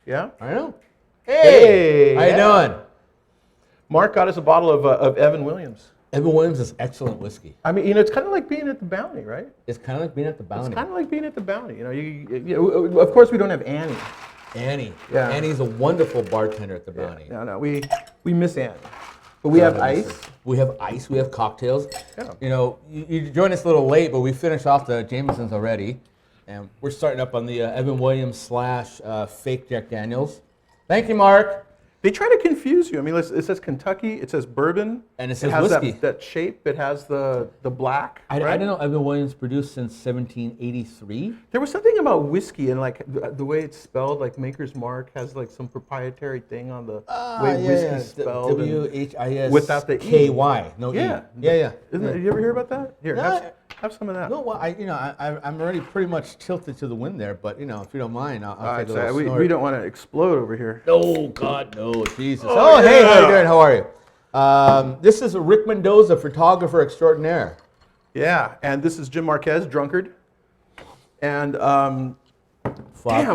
Yeah? I know. Hey! How you doing? Mark got us a bottle of Evan Williams. Evan Williams is excellent whiskey. I mean, you know, it's kind of like being at the Bounty, right? It's kind of like being at the Bounty. It's kind of like being at the Bounty. You know, you of course we don't have Annie. Annie. Yeah. Annie's a wonderful bartender at the Bounty. No, we miss Annie. But we have ice. We have ice. We have cocktails. Yeah. You know, you joined us a little late, but we finished off the Jamesons already. And we're starting up on the Evan Williams / fake Jack Daniels. Thank you, Mark. They try to confuse you. I mean, it says Kentucky, it says bourbon. And it says has whiskey. That shape. It has the black. I right? didn't know Evan Williams produced since 1783. There was something about whiskey and like the way it's spelled, like Maker's Mark has like some proprietary thing on the way whiskey's spelled. W-H-I-S without the E. K-Y. No yeah. E. Yeah. Isn't it, you ever hear about that? Here, No, have some of that. No, well, I'm already pretty much tilted to the wind there, but if you don't mind, I'll take a little snort. We don't want to explode over here. No, God, no, Jesus. Oh, hey, how you doing? How are you? This is Rick Mendoza, photographer extraordinaire. Yeah, and this is Jim Marquez, drunkard. And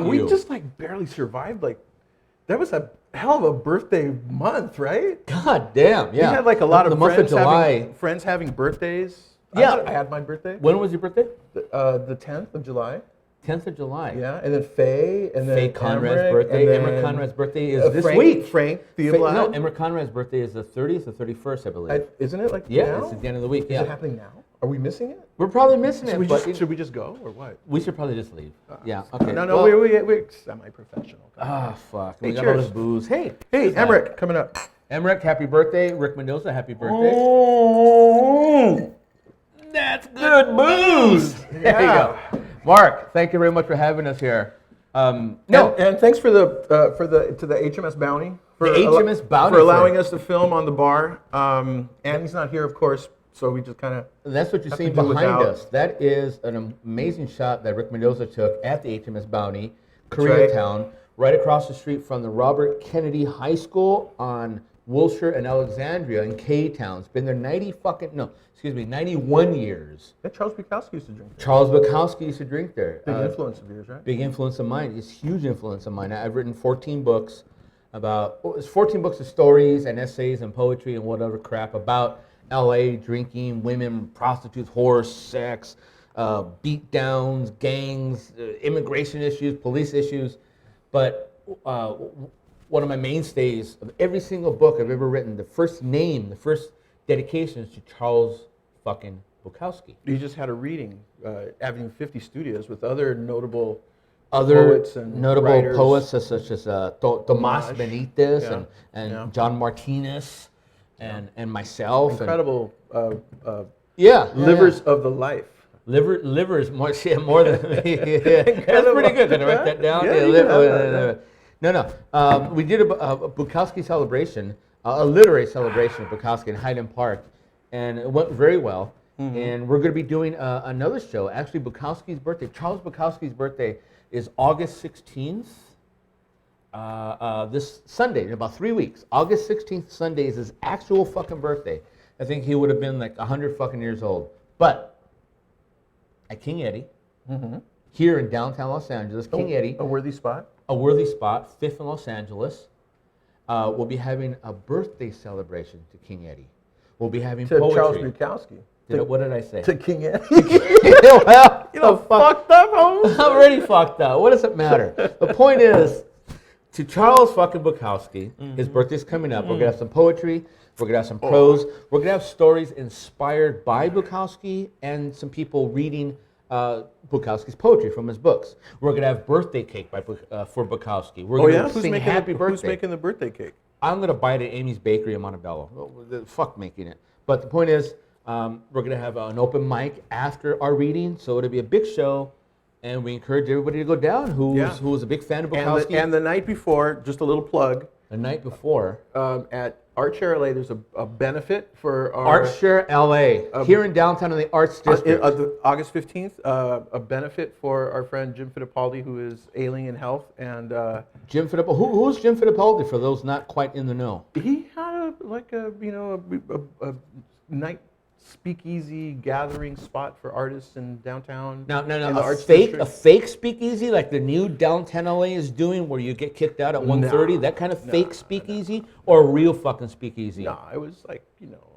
we just like barely survived. Like, that was a hell of a birthday month, right? God damn, yeah. We had like a lot of friends having birthdays. Yeah. I had my birthday. When was your birthday? The 10th of July. 10th of July. Yeah, and then Faye, and then Faye Conrad's birthday. Emmerich Conrad's birthday is this week. Frank Theobald. No, Emmerich Conrad's birthday is the 30th or 31st, I believe. Isn't it like yeah, now? it's at the end of the week. Is it happening now? Are we missing it? We're probably missing it. Should we just go or what? We should probably just leave. Yeah. Okay. No, we're semi-professional. Fuck. Hey, we got cheers. all this booze. Hey, Emmerich, coming up. Emmerich, happy birthday. Rick Mendoza, happy birthday. Oh, that's good booze. There you go. Mark, thank you very much for having us here. And thanks to the HMS Bounty for allowing us to film on the bar. Annie's not here, of course, so we just kind of. That's what you're seeing behind us. That is an amazing shot that Rick Mendoza took at the HMS Bounty, Koreatown, right across the street from the Robert Kennedy High School on Wilshire and Alexandria in K-Town. It's been there 91 years. Yeah, Charles Bukowski used to drink there. Charles Bukowski used to drink there. Big influence of yours, right? Big influence of mine. It's huge influence of mine. I've written 14 books it's 14 books of stories and essays and poetry and whatever crap about LA, drinking, women, prostitutes, whores, sex, beat downs, gangs, immigration issues, police issues. But one of my mainstays of every single book I've ever written, the first dedication is to Charles fucking Bukowski. You just had a reading, Avenue 50 Studios, with other notable poets and writers. Such as Tomas Benitez and John Martinez and myself. Incredible livers of the life. Livers more than me. That's pretty good. Did I write that down? No. We did a Bukowski celebration, a literary celebration of Bukowski in Highland Park, and it went very well. Mm-hmm. And we're going to be doing another show. Actually, Bukowski's birthday, Charles Bukowski's birthday, is August 16th. This Sunday, in about 3 weeks. August 16th Sunday is his actual fucking birthday. I think he would have been like 100 fucking years old. But at King Eddie, here in downtown Los Angeles, King Eddie. A worthy spot. A worthy spot, 5th in Los Angeles. We'll be having a birthday celebration to King Eddie. We'll be having poetry. To Charles Bukowski. What did I say? To King Eddie. Well, fucked up, homie. I'm already fucked up. What does it matter? The point is, to Charles fucking Bukowski, his birthday's coming up. We're going to have some poetry. We're going to have some prose. We're going to have stories inspired by Bukowski and some people reading Bukowski's poetry from his books. We're going to have birthday cake for Bukowski. We're going to sing happy birthday. Who's making the birthday cake? I'm going to buy it at Amy's Bakery in Montebello. Fuck making it. But the point is, we're going to have an open mic after our reading, so it'll be a big show, and we encourage everybody to go down who's a big fan of Bukowski. And the night before, just a little plug. The night before. At Artshare LA, there's a benefit for our... Artshare LA, here in downtown in the Arts District. August 15th, a benefit for our friend Jim Fittipaldi, who is ailing in health. And Jim Fittipaldi, who's Jim Fittipaldi, for those not quite in the know? He had a night speakeasy gathering spot for artists in downtown. No, in the a Arts fake District. speakeasy like the new downtown LA is doing, where you get kicked out at 1:30. That kind of fake speakeasy, or a real fucking speakeasy. No, it was like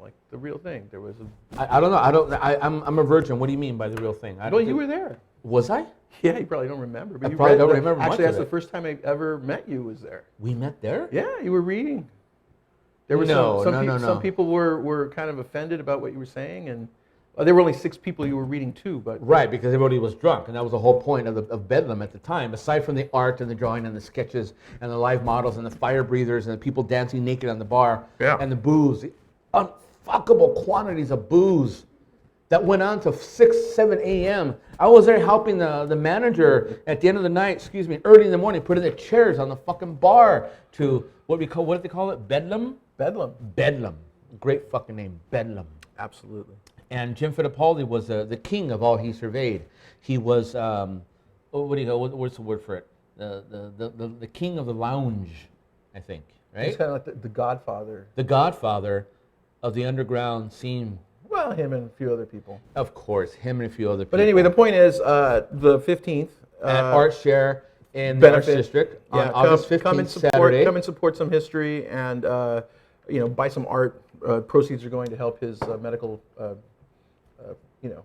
like the real thing. There was a. I don't know. I'm a virgin. What do you mean by the real thing? Well, you were there. Was I? Yeah, you probably don't remember. But I probably don't remember much Actually, of that's the it. first time I ever met you. Was there? We met there? Yeah, you were reading. There were No. some people were kind of offended about what you were saying, and there were only 6 people you were reading to. But Right, because everybody was drunk, and that was the whole point of Bedlam at the time. Aside from the art and the drawing and the sketches and the live models and the fire breathers and the people dancing naked on the bar and the booze, the unfuckable quantities of booze that went on to 6, 7 a.m. I was there helping the manager at the end of the night, early in the morning, putting the chairs on the fucking bar to what did they call it? Bedlam? Bedlam. Great fucking name, Bedlam. Absolutely. And Jim Fittipaldi was the king of all he surveyed. He was, what's the word for it? The king of the lounge, I think, right? He's kind of like the godfather. The godfather of the underground scene. Well, him and a few other people. Of course, him and a few other people. But anyway, the point is, the 15th. At Art Share in the Arts District on August 15th, Saturday. Come and support some history and, buy some art. Proceeds are going to help his medical,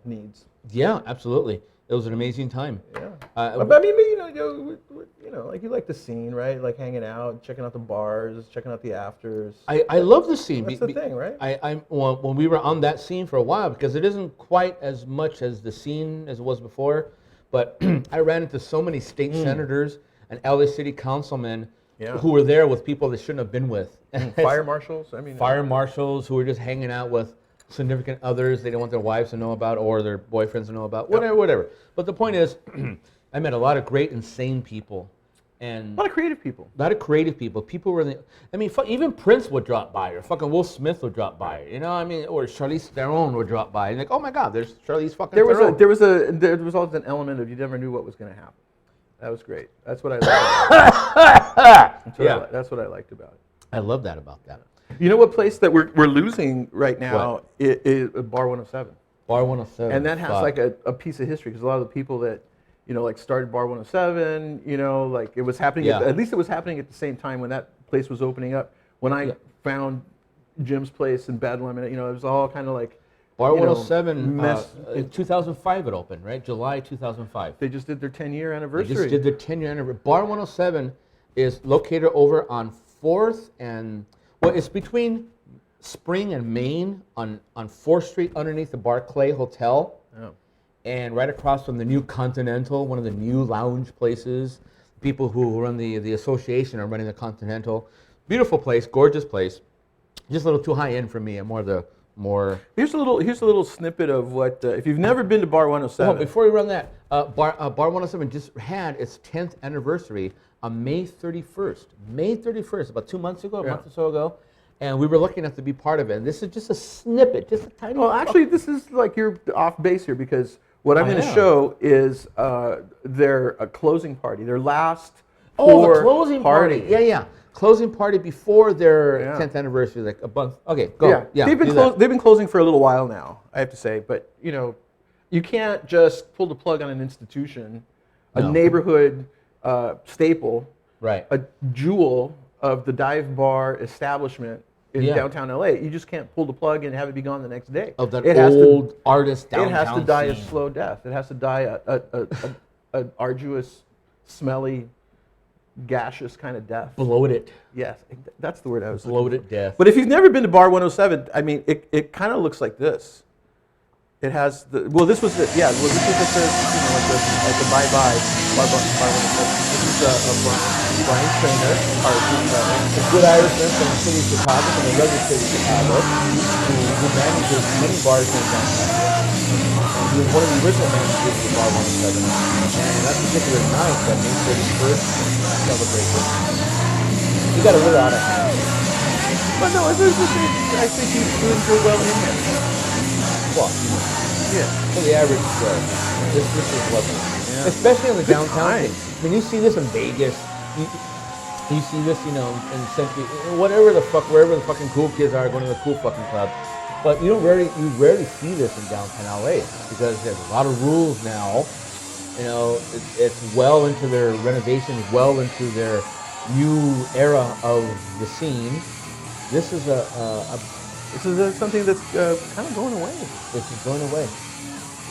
needs. Yeah, absolutely. It was an amazing time. Yeah. But I mean, like you like the scene, right? Like hanging out, checking out the bars, checking out the afters. I love the scene. That's the thing, right? When we were on that scene for a while, because it isn't quite as much as the scene as it was before, but I ran into so many state senators and LA city councilmen who were there with people they shouldn't have been with. Fire marshals. Fire marshals who were just hanging out with significant others they don't want their wives to know about or their boyfriends to know about, whatever. But the point is, I met a lot of great, insane people. And a lot of creative people. People were even Prince would drop by, or fucking Will Smith would drop by, or Charlize Theron would drop by. And like, oh my God, there's Charlize fucking Theron. There was always an element of you never knew what was going to happen. That was great. That's what I liked. That's what I liked about it. I love that about that. You know what place that we're losing right now is Bar 107. Bar 107. And that has like a piece of history, because a lot of the people that started Bar 107, like it was happening, at least it was happening at the same time when that place was opening up. When I found Jim's place in Bedlam, and it was all kind of like Bar 107, in 2005 it opened, right? July 2005. They just did their 10-year anniversary. They just did their 10-year anniversary. Bar 107 is located over on 4th and, it's between Spring and Main on 4th Street underneath the Barclay Hotel. Oh. And right across from the new Continental, one of the new lounge places. People who run the association are running the Continental. Beautiful place, gorgeous place. Just a little too high end for me. I'm more. Here's a little snippet of what if you've never been to Bar 107. Before we run that, Bar 107 just had its 10th anniversary on May 31st. May 31st, about 2 months ago, a month or so ago. And we were lucky enough to be part of it. And this is just a snippet, just a tiny. Well, actually, this is like you're off base here, because what I'm going to show is their closing party, their last the closing party. Yeah. Closing party before their 10th anniversary, like a month. Okay, go. Yeah. They've been closing for a little while now, I have to say. But, you can't just pull the plug on an institution, a neighborhood staple, right? A jewel of the dive bar establishment in downtown LA. You just can't pull the plug and have it be gone the next day. Of that old artist downtown It has to die scene. a slow death. It has to die an arduous, smelly, gaseous kind of death. Bloated. Yes, that's the word I was looking Bloated for. death. But if you've never been to Bar 107, I mean, it kind of looks like this. It has the this was it. Yeah, this was at the Bye Bye Bar 107. This is Brian Trainer, a good Irishman from the city of Chicago, from the regular city of Chicago, who manages many bars in downtown. And he was one of the original managers of Bar 107. And that particular night, that May 31st celebration, he got a little out of hand. But no, I think he's doing so well in there. Well, for the average Joe, this is lovely. Yeah. Especially on the downtown thing. I mean, you see this in Vegas. You see this, in Century, wherever the fucking cool kids are going to the cool fucking club. But you rarely see this in downtown LA because there's a lot of rules now. You know, it's well into their renovation, well into their new era of the scene. This is something that's kind of going away. This is going away.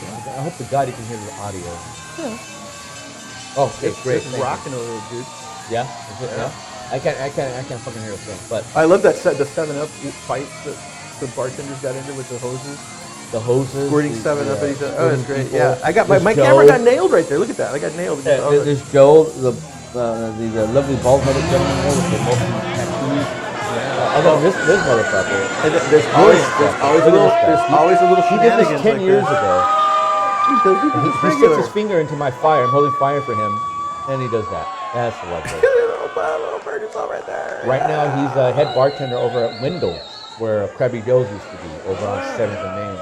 Yeah. I hope to God you can hear the audio. Yeah. Oh, okay, great. It's rocking over there, dude. Yeah. Is it? Yeah. I can't fucking hear a thing. But I love that the 7-Up fights that the bartenders got into with the hoses. The hoses. Squirting 7-Up at each other. Oh, that's great. People. Yeah. I got my camera got nailed right there. Look at that. I got nailed. There's Joe, the lovely bald-headed gentleman there with the most tattoos. Yeah. And then this motherfucker. And there's always a little He did this 10 like years that. ago. He sticks his finger into my fire. I'm holding fire for him, and he does that. That's lovely. little birdie's all right there. Right now, he's a head bartender over at Wendell's, where Krabby Joe's used to be, over on 7th and Main.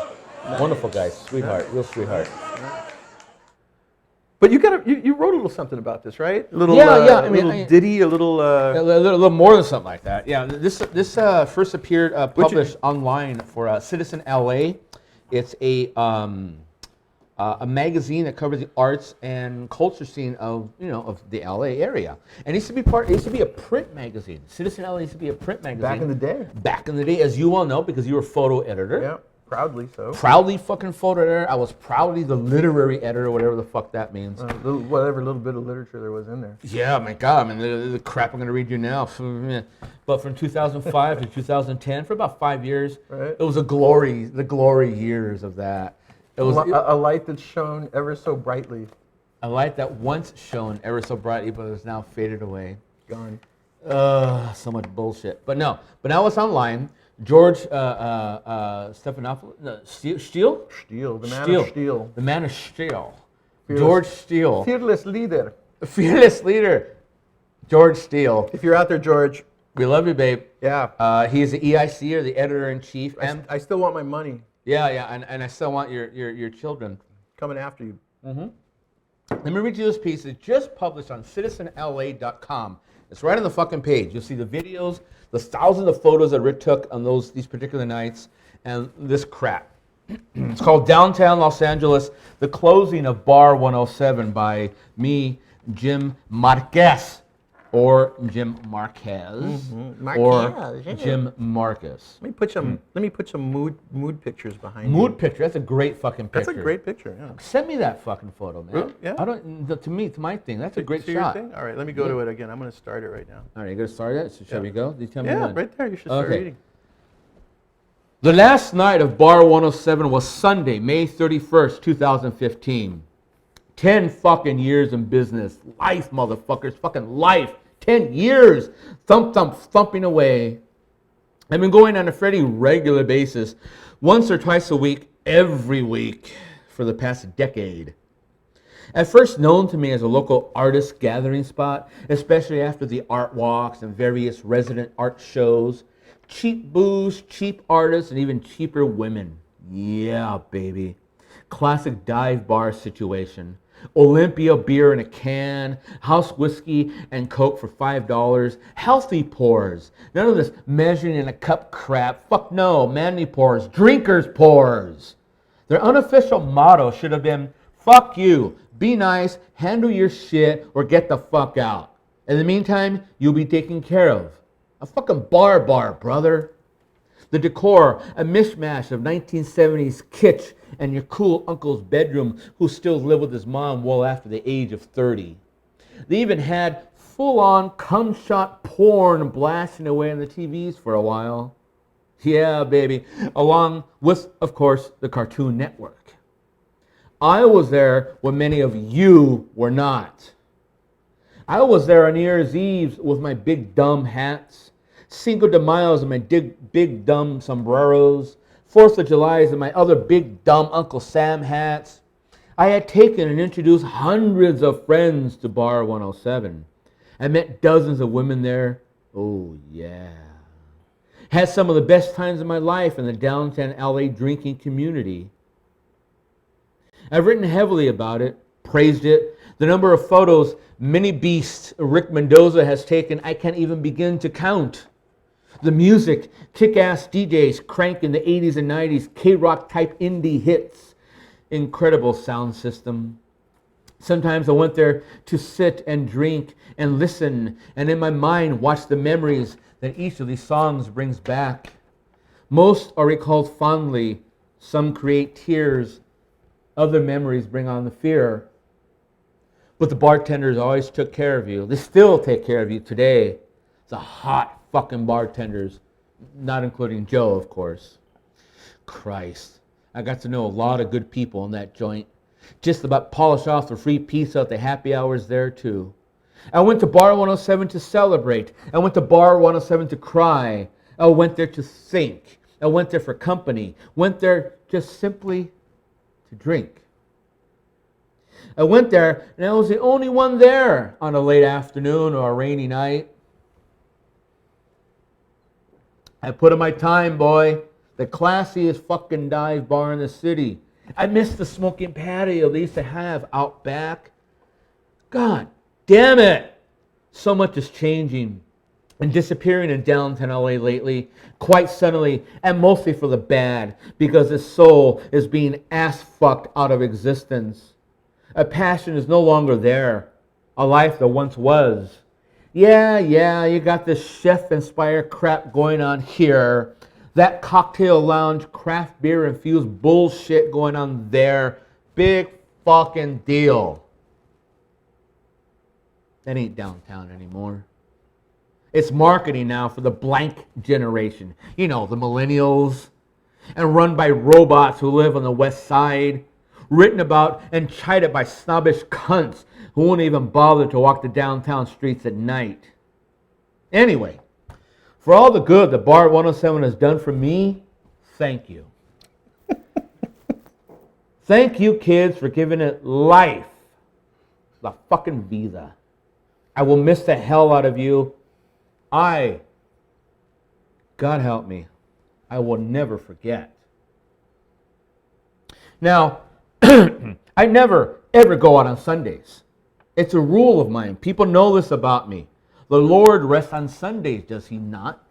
Nice. Wonderful guy, sweetheart, real sweetheart. But you wrote a little something about this, right? I mean, little ditty, a little more than something like that. Yeah, this first appeared published online for Citizen LA. It's a magazine that covers the arts and culture scene of the LA area. And it used to be a print magazine. Citizen LA used to be a print magazine. Back in the day. Back in the day, as you all know, because you were photo editor. Yeah, proudly so. Proudly fucking photo editor. I was proudly the literary editor, whatever the fuck that means. Whatever little bit of literature there was in there. Yeah, my God. I mean, the crap I'm going to read you now. But from 2005 to 2010, for about 5 years, right. It was the glory years of that. It was a light that shone ever so brightly. A light that once shone ever so brightly, but is now faded away. Gone. So much bullshit. But now it's online. George Stephanopoulos, Steele? Steele, the man of steel. The man of steel. George Steele. Fearless leader. Fearless leader. George Steele. If you're out there, George. We love you, babe. Yeah. He's the EIC, or the editor-in-chief. I still want my money. Yeah, and I still want your children. Coming after you. Mm-hmm. Let me read you this piece. It's just published on citizenla.com. It's right on the fucking page. You'll see the videos, the thousands of photos that Rick took on these particular nights, and this crap. It's called Downtown Los Angeles, the closing of Bar 107 by me, Jim Marquez. Or Jim Marquez, or Jim Marcus. Let me put some mood pictures behind. Mood picture. That's a great fucking picture. That's a great picture. Yeah. Send me that fucking photo, man. Really? Yeah. To my thing. That's a great shot. Your thing? All right, let me go to it again. I'm going to start it right now. All right, you going to start it? So shall we go? You tell me when. Right there. You should start reading. The last night of Bar 107 was Sunday, May 31st, 2015. 10 fucking years in business. Life, motherfuckers. Fucking life. 10 years. Thumping away. I've been going on a fairly regular basis, once or twice a week, every week, for the past decade. At first known to me as a local artist gathering spot, especially after the art walks and various resident art shows, cheap booze, cheap artists, and even cheaper women. Yeah, baby. Classic dive bar situation. Olympia beer in a can, house whiskey and Coke for $5, healthy pours. None of this measuring in a cup crap. Fuck no, manly pours, drinkers pours. Their unofficial motto should have been, fuck you, be nice, handle your shit, or get the fuck out. In the meantime, you'll be taken care of. A fucking bar, brother. The decor, a mishmash of 1970s kitsch and your cool uncle's bedroom who still lived with his mom well after the age of 30. They even had full-on cum-shot porn blasting away on the TVs for a while. Yeah, baby. Along with, of course, the Cartoon Network. I was there when many of you were not. I was there on New Year's Eve with my big dumb hats, Cinco de Mayo's and my big dumb sombreros, 4th of July's and my other big dumb Uncle Sam hats. I had taken and introduced hundreds of friends to Bar 107. I met dozens of women there. Oh yeah. Had some of the best times of my life in the downtown LA drinking community. I've written heavily about it, praised it. The number of photos Mini Beast Rick Mendoza has taken, I can't even begin to count. The music, kick-ass DJs cranking the 80s and 90s K-rock type indie hits. Incredible sound system. Sometimes I went there to sit and drink and listen, and in my mind watch the memories that each of these songs brings back. Most are recalled fondly. Some create tears. Other memories bring on the fear. But the bartenders always took care of you. They still take care of you today. The hot fucking bartenders, not including Joe, of course. Christ, I got to know a lot of good people in that joint. Just about polish off the free pizza at the happy hours there too. I went to Bar 107 to celebrate. I went to Bar 107 to cry. I went there to think. I went there for company. Went there just simply to drink. I went there and I was the only one there on a late afternoon or a rainy night. I put in my time, boy. The classiest fucking dive bar in the city. I miss the smoking patio they used to have out back. God damn it. So much is changing and disappearing in downtown LA lately, quite suddenly, and mostly for the bad, because his soul is being ass-fucked out of existence. A passion is no longer there. A life that once was. Yeah, you got this chef-inspired crap going on here. That cocktail lounge, craft beer-infused bullshit going on there. Big fucking deal. That ain't downtown anymore. It's marketing now for the blank generation. You know, the millennials. And run by robots who live on the west side. Written about and chided by snobbish cunts who won't even bother to walk the downtown streets at night. Anyway, for all the good that Bar 107 has done for me, thank you. Thank you, kids, for giving it life. La fucking vida. I will miss the hell out of you. God help me, I will never forget. Now, I never, ever go out on Sundays. It's a rule of mine. People know this about me. The Lord rests on Sundays, does he not?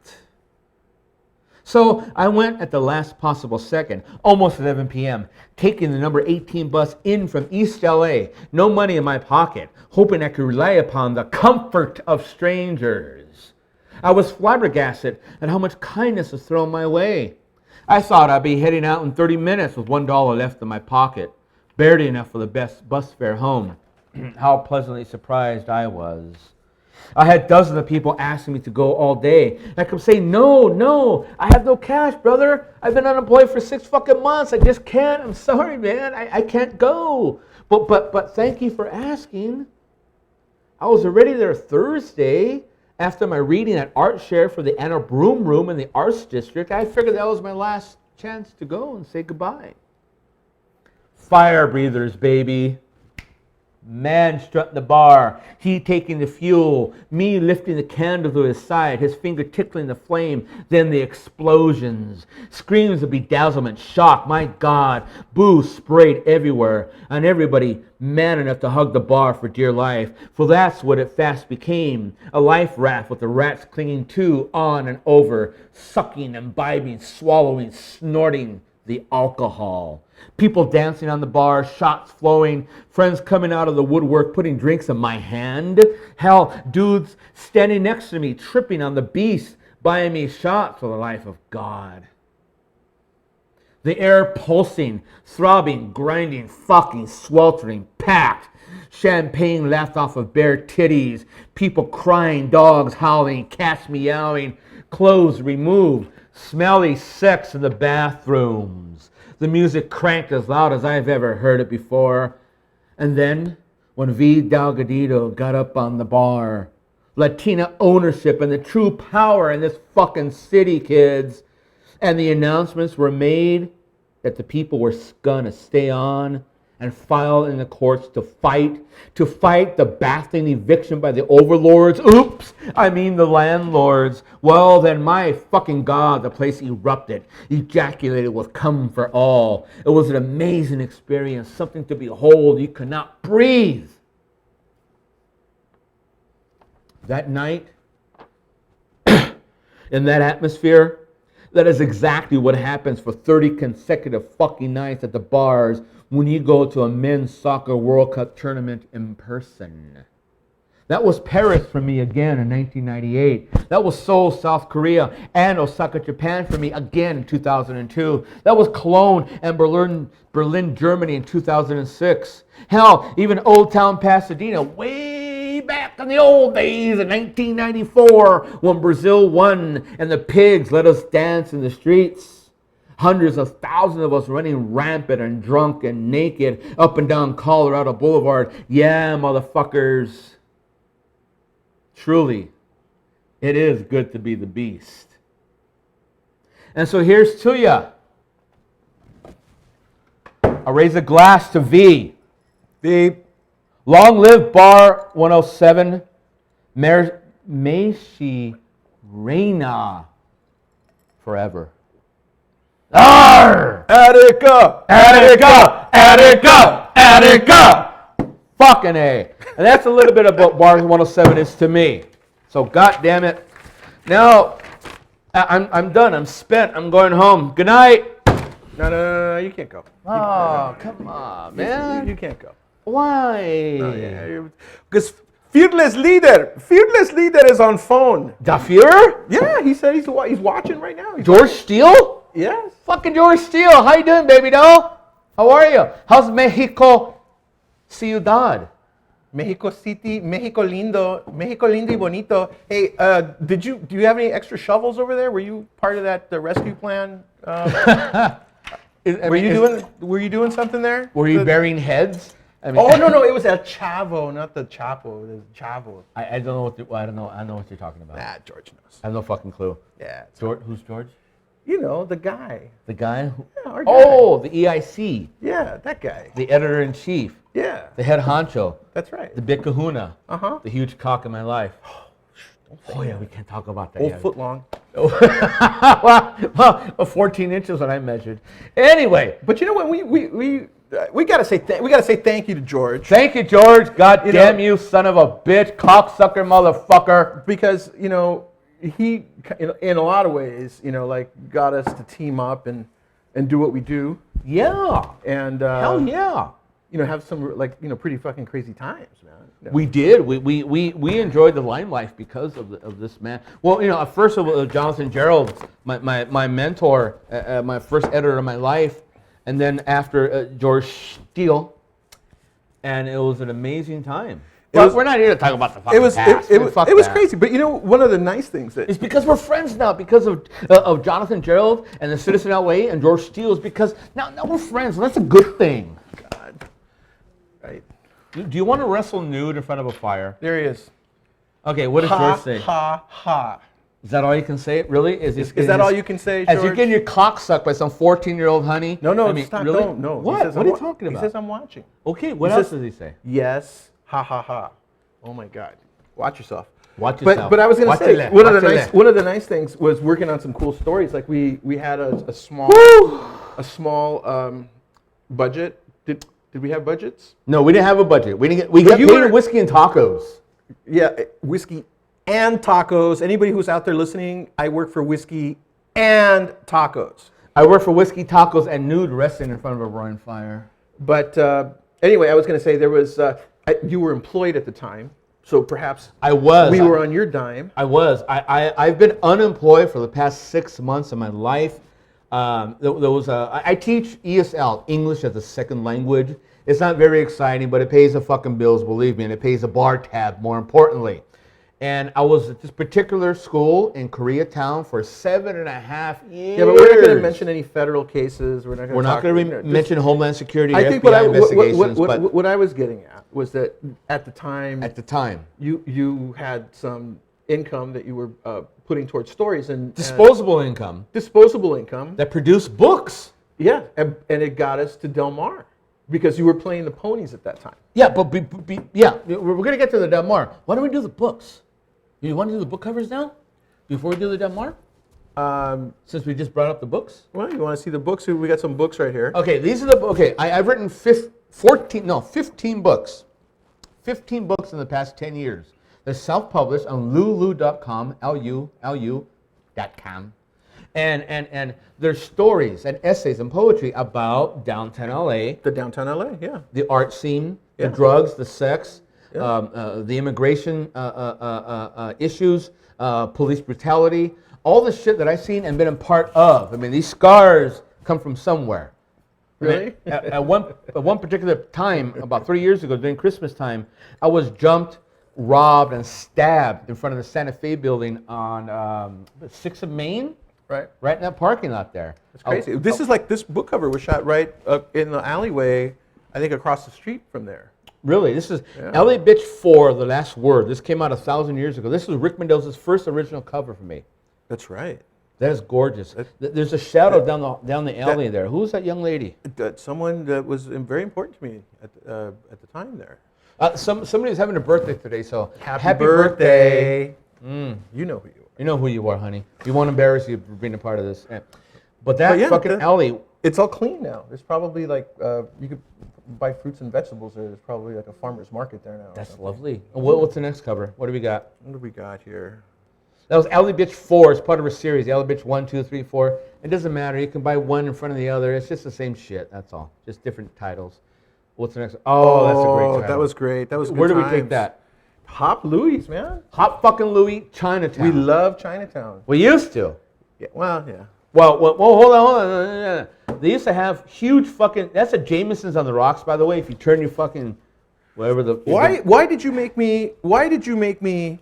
So I went at the last possible second, almost 11 p.m., taking the number 18 bus in from East LA, no money in my pocket, hoping I could rely upon the comfort of strangers. I was flabbergasted at how much kindness was thrown my way. I thought I'd be heading out in 30 minutes with $1 left in my pocket, barely enough for the best bus fare home. How pleasantly surprised I was. I had dozens of people asking me to go all day. I kept saying, no, I have no cash, brother. I've been unemployed for 6 fucking months. I just can't. I'm sorry, man. I can't go. But thank you for asking. I was already there Thursday after my reading at Art Share for the Anna Broom Room in the Arts District. I figured that was my last chance to go and say goodbye. Fire breathers, baby. Man strutting the bar, he taking the fuel, me lifting the candle to his side, his finger tickling the flame, then the explosions. Screams of bedazzlement, shock, my God, booze sprayed everywhere, and everybody man enough to hug the bar for dear life, for that's what it fast became, a life raft with the rats clinging to, on and over, sucking, imbibing, swallowing, snorting the alcohol. People dancing on the bar, shots flowing, friends coming out of the woodwork, putting drinks in my hand. Hell, dudes standing next to me, tripping on the beast, buying me shots for the life of God. The air pulsing, throbbing, grinding, fucking, sweltering, packed. Champagne laughed off of bare titties, people crying, dogs howling, cats meowing, clothes removed, smelly sex in the bathrooms. The music cranked as loud as I've ever heard it before. And then, when V. Delgadito got up on the bar, Latina ownership and the true power in this fucking city, kids, and the announcements were made that the people were gonna stay on and file in the courts to fight the baffling eviction by the overlords. Oops, I mean the landlords. Well, then my fucking God, the place erupted, ejaculated with come for all. It was an amazing experience, something to behold. You could not breathe. That night, in that atmosphere, that is exactly what happens for 30 consecutive fucking nights at the bars when you go to a men's soccer World Cup tournament in person. That was Paris for me again in 1998. That was Seoul, South Korea, and Osaka, Japan for me again in 2002. That was Cologne and Berlin, Germany in 2006. Hell, even Old Town Pasadena way back in the old days in 1994 when Brazil won and the pigs let us dance in the streets. Hundreds of thousands of us running rampant and drunk and naked up and down Colorado Boulevard. Yeah, motherfuckers. Truly, it is good to be the beast. And so here's to ya. I raise a glass to V. V. Long live Bar 107. May she reina forever. Arr! Attica! Attica! Attica! Attica! Fucking A. And that's a little bit about Bar 107 is to me. So God damn it. Now, I'm done. I'm spent. I'm going home. Good night. No, you can't go. Oh, come on, man. You can't go. Why? Because Fearless Leader is on phone. The Führer? Yeah, he said he's watching right now. George Steele? Yes. Fucking George Steele. How you doing, baby doll? How are you? How's Mexico Ciudad? Mexico City, Mexico lindo y bonito. Hey, do you have any extra shovels over there? Were you part of that rescue plan? Were you doing something there? Were you burying heads? I mean, no, it was El Chavo, not the Chapo. It was Chavo. I don't know what I don't know what you're talking about. Nah, George knows. I have no fucking clue. Yeah. George, who's George? You know, the guy. The guy who? Yeah, our guy. Oh, the EIC. Yeah, that guy. The editor-in-chief. Yeah. The head honcho. That's right. The big kahuna. Uh-huh. The huge cock in my life. Oh yeah, we can't talk about that Whole yet. foot long. well, 14 inches when I measured. Anyway. But you know what? We gotta say thank you to George. Thank you, George. God damn you, son of a bitch, cocksucker, motherfucker. Because he, in a lot of ways, like got us to team up and do what we do. Yeah. And hell yeah. Have some pretty fucking crazy times, man. We did. We enjoyed the limelight because of this man. Well, first of all, Jonathan Gerald, my mentor, my first editor of my life, and then after George Steele, and it was an amazing time. But we're not here to talk about the fucking past. It was crazy. But one of the nice things it's because we're friends now, because of Jonathan Gerald and the Citizen LA and George Steele, is because now we're friends. And that's a good thing. God. Right. Do you want to wrestle nude in front of a fire? There he is. Okay, what does George say? Ha, ha. Is that all you can say? Really? Is that all you can say, George? As you're getting your cock sucked by some 14-year-old honey? No, stop. Really? No. What? What are you talking about? He says I'm watching. Okay, what else does he say? Yes. Ha, ha, ha. Oh, my God. Watch yourself. Watch yourself. But I was going to say, one of the nice things was working on some cool stories. Like we had a small budget. Did we have budgets? No, we didn't have a budget. We got paid in whiskey and tacos. Yeah, whiskey and tacos. Anybody who's out there listening, I work for whiskey and tacos. I work for whiskey, tacos, and nude wrestling in front of a roaring fire. But anyway, I was going to say there was. You were employed at the time, so perhaps I was. We were on your dime. I was. I've been unemployed for the past 6 months of my life. I teach ESL, English as a second language. It's not very exciting, but it pays the fucking bills, believe me, and it pays the bar tab, more importantly. And I was at this particular school in Koreatown for 7.5 years. Yeah, but we're not going to mention any federal cases. We're not going to mention Homeland Security or FBI investigations. What I was getting at was that at the time, you had some income that you were putting towards stories and disposable income that produced books. Yeah, and it got us to Del Mar because you were playing the ponies at that time. Yeah, but we're going to get to the Del Mar. Why don't we do the books? You want to do the book covers now before we do the Del Mar? Since we just brought up the books. Well, you want to see the books? We got some books right here. Okay, these are I've written 15 books. 15 books in the past 10 years. They're self-published on lulu.com, Lulu, .com. And there's stories and essays and poetry about downtown LA. The downtown LA, yeah. The art scene, Yeah. the drugs, the sex, Yeah. the immigration issues, police brutality, all the shit that I've seen and been a part of. I mean, these scars come from somewhere. Really? At one particular time, about 3 years ago, during Christmas time, I was jumped, robbed, and stabbed in front of the Santa Fe building on 6th of Main. Right. Right in that parking lot there. It's crazy. This is like, this book cover was shot right in the alleyway, I think across the street from there. Really, this is LA Bitch 4, The Last Word. This came out 1,000 years ago. This was Rick Mendoza's first original cover for me. That's right. That is gorgeous. There's a shadow down the alley there. Who was that young lady? Someone that was very important to me at the time there. Somebody was having a birthday today, so Happy birthday. You know who you are. You know who you are, honey. We won't embarrass you for being a part of this. Yeah. But that fucking alley. It's all clean now. There's probably like, you could buy fruits and vegetables there. There's probably like a farmer's market there now. That's lovely. What's the next cover? What do we got? What do we got here? That was LA Bitch 4. It's part of a series. LA Bitch 1, 2, 3, 4. It doesn't matter. You can buy one in front of the other. It's just the same shit. That's all. Just different titles. What's the next? Oh, that's a great title. That was great. That was good Where do we times. take that? Hop Louie's, man. Hop fucking Louie, Chinatown. We love Chinatown. We used to. Yeah. Well, yeah. Well, hold on. They used to have huge fucking. That's a Jameson's on the rocks, by the way. If you turn your fucking, whatever the. Why did you make me? Why did you make me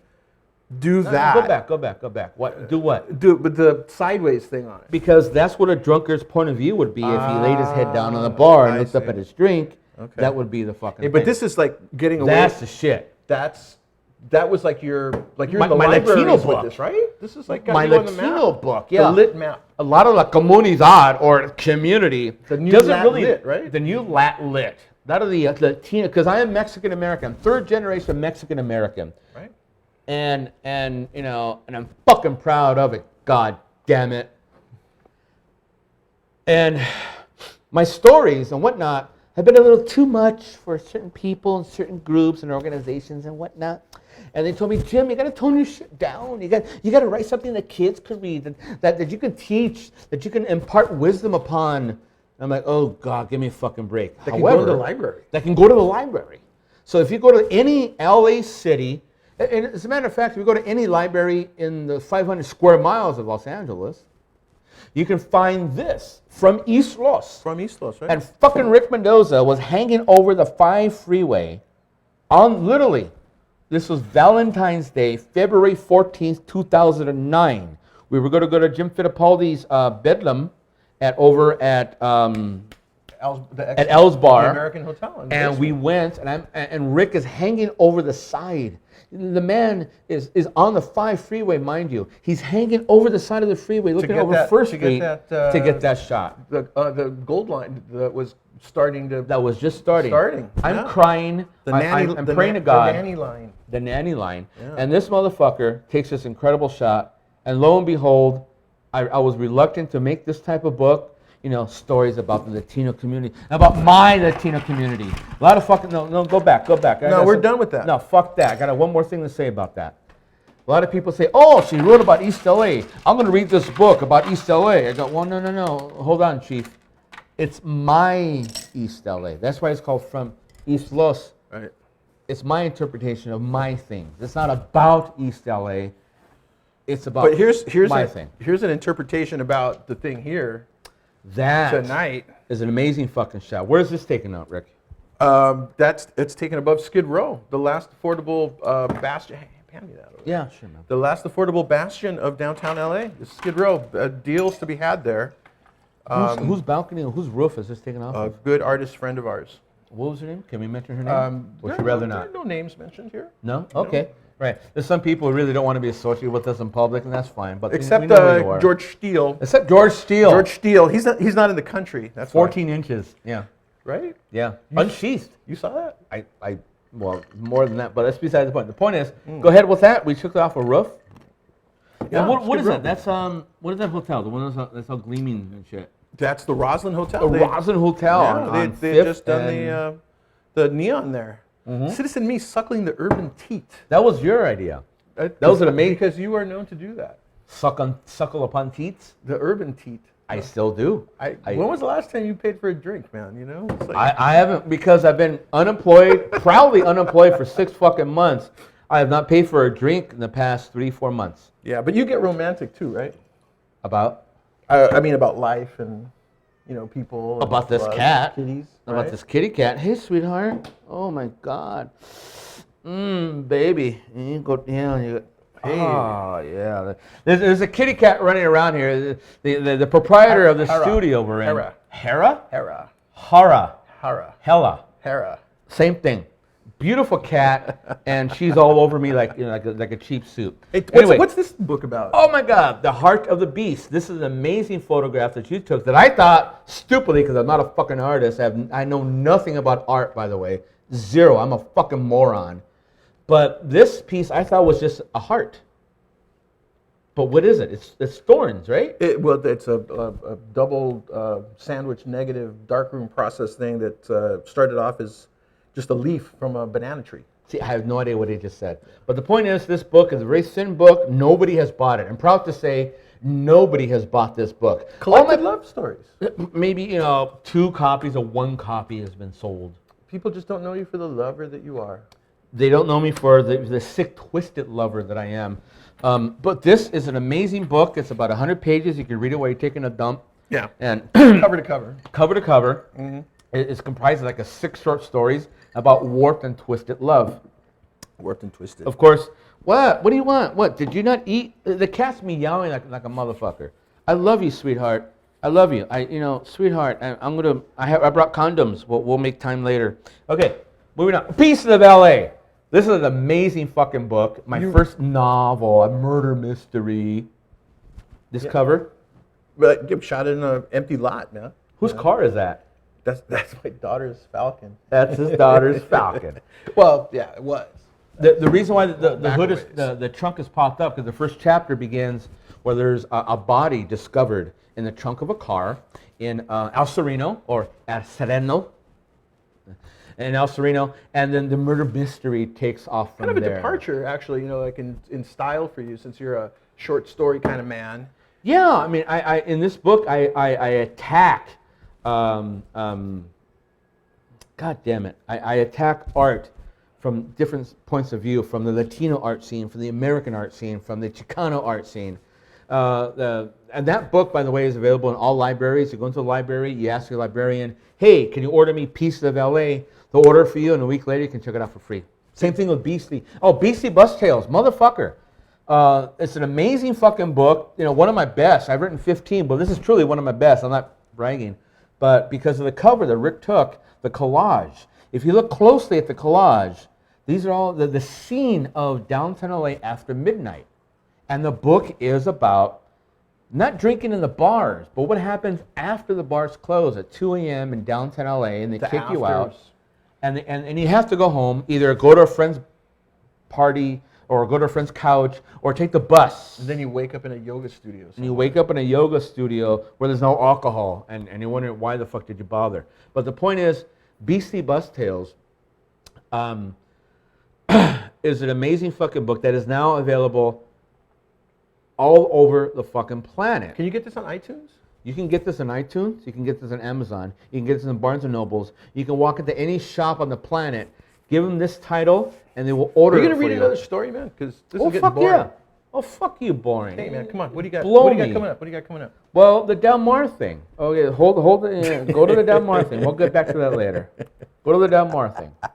do that? Go back. What? Do what? Do with the sideways thing on it. Because that's what a drunkard's point of view would be if he laid his head down on the bar and looked up at his drink. Okay. That would be the fucking. Hey, but thing. this is like getting away. That's the shit. That was like you're in the my libraries Latino with book. this, right? This is like My got you on the Latino map. book, yeah. The lit map. A lot of la comunidad or community The new doesn't Lat really lit, right? The new lit. That are the Latino, because I am Mexican American, third generation Mexican American, Right. and you know, and I'm fucking proud of it. God damn it. And my stories and whatnot have been a little too much for certain people and certain groups and organizations and whatnot. And they told me, Jim, you got to tone your shit down. You got to write something that kids could read, that you can teach, that you can impart wisdom upon. I'm like, oh God, give me a fucking break. That can go to the library. That can go to the library. So if you go to any LA city, and as a matter of fact, if you go to any library in the 500 square miles of Los Angeles, you can find this from East Los. From East Los, right? And fucking Rick Mendoza was hanging over the 5 freeway on literally, this was Valentine's Day, February 14th, 2009. We were going to go to Jim Fittipaldi's Bedlam over at L's Bar. The American Hotel. And we went, and Rick is hanging over the side. The man is on the 5 freeway, mind you. He's hanging over the side of the freeway, looking over First Street to get that shot. The gold line that was starting to. That was just starting. I'm yeah. crying. I'm praying to God. The nanny line. The nanny line. Yeah. And this motherfucker takes this incredible shot. And lo and behold, I was reluctant to make this type of book. You know, stories about the Latino community, about my Latino community. A lot of fucking, no, go back. No, we're done with that. No, fuck that. I got one more thing to say about that. A lot of people say, oh, she wrote about East LA. I'm going to read this book about East LA. I go, well, no. Hold on, Chief. It's my East LA. That's why it's called From East Los. Right. It's my interpretation of my things. It's not about East LA. It's about my thing. Here's an interpretation about the thing here. That tonight is an amazing fucking shot. Where is this taken out, Rick? It's taken above Skid Row, the last affordable bastion. Hey, hand me that over. Yeah, sure, man. The last affordable bastion of downtown LA is Skid Row. Deals to be had there. Whose balcony or whose roof is this taken off? A good artist friend of ours. What was her name? Can we mention her name? Would you rather not? No names mentioned here. No? Okay. Right. There's some people who really don't want to be associated with us in public, and that's fine. But except we know who you are. George Steele. Except George Steele. George Steele. He's not in the country. That's 14 inches. Yeah. Right? Yeah. Unsheathed. You saw that? Well, more than that, but that's beside the point. The point is, go ahead with that. We took it off a roof. Yeah. And what is that? That's what is that hotel? The one that's all gleaming and shit. That's the Roslyn Hotel. The Roslyn Hotel. Yeah, they just done the neon there. Citizen Me suckling the urban teat. That was your idea. That was an amazing. Because you are known to do that. Suckle upon teats. The urban teat. I still do. When was the last time you paid for a drink, man? You know, it's like, I haven't, because I've been unemployed, proudly unemployed for 6 fucking months. I have not paid for a drink in the past 3-4 months. Yeah, but you get romantic too, right? About? I mean, about life and, you know, people. About this cat. Kitties. About right? this kitty cat. Hey, sweetheart. Oh my God. Baby. You go down. You go. Hey. Oh yeah. There's a kitty cat running around here. The proprietor of the studio we're in. Hera. Hera. Same thing. Beautiful cat, and she's all over me like, you know, like a cheap suit. Hey, anyway, what's this book about? Oh my God, The Heart of the Beast. This is an amazing photograph that you took that I thought, stupidly, because I'm not a fucking artist, I know nothing about art, by the way. Zero. I'm a fucking moron. But this piece I thought was just a heart. But what is it? It's thorns, right? It's a double sandwich negative darkroom process thing that started off as just a leaf from a banana tree. See, I have no idea what he just said. But the point is, this book is a very thin book. Nobody has bought it. I'm proud to say nobody has bought this book. Collected love stories. Maybe, you know, 2 copies or 1 copy has been sold. People just don't know you for the lover that you are. They don't know me for the sick, twisted lover that I am. But this is an amazing book. It's about 100 pages. You can read it while you're taking a dump. Yeah. And cover to cover. Cover to cover. Mm-hmm. It's comprised of like 6 short stories about warped and twisted love. Warped and twisted. Of course. What do you want? What, did you not eat? The cat's meowing like a motherfucker. I love you, sweetheart. I love you. Sweetheart, I brought condoms. We'll make time later. Okay, moving on. Piece of LA. This is an amazing fucking book. My first novel, a murder mystery. This cover. But get shot in an empty lot, man. Whose car is that? That's my daughter's Falcon. That's his daughter's Falcon. Well, yeah, it was. The reason why the hood is the trunk is popped up, because the first chapter begins where there's a body discovered in the trunk of a car in El Sereno, or El Sereno, in El Sereno, and then the murder mystery takes off from there. Kind of a departure, actually, you know, like in style for you, since you're a short story kind of man. Yeah, I mean, I in this book I attack. God damn it! I attack art from different points of view, from the Latino art scene, from the American art scene, from the Chicano art scene. And that book, by the way, is available in all libraries. You go into a library, you ask your librarian, hey, can you order me Pieces of LA? They'll order it for you, and a week later you can check it out for free. Same thing with Beastly. Oh, Beastly Bus Tales, motherfucker. It's an amazing fucking book. You know, one of my best. I've written 15, but this is truly one of my best. I'm not bragging. But because of the cover that Rick took, the collage. If you look closely at the collage, these are all the scene of downtown LA after midnight. And the book is about not drinking in the bars, but what happens after the bars close at 2 a.m. in downtown LA and they kick you out. And you have to go home, either go to a friend's party or go to a friend's couch or take the bus. And then you wake up in a yoga studio somewhere. And you wake up in a yoga studio where there's no alcohol, and you wonder, why the fuck did you bother? But the point is, Beastly Bus Tales is an amazing fucking book that is now available all over the fucking planet. Can you get this on iTunes? You can get this on iTunes. You can get this on Amazon. You can get this on Barnes & Nobles. You can walk into any shop on the planet, give them this title, and they will order it for you. Are you going to read another story, man? Because this is getting fuck boring. Yeah. Oh, fuck you, boring. Hey, man, come on. What do you got? Blow what do you got me. coming up? What do you got coming up? Well, the Del Mar thing. Oh, yeah, hold it. Yeah. Go to the Del Mar thing. We'll get back to that later. Go to the Del Mar thing. I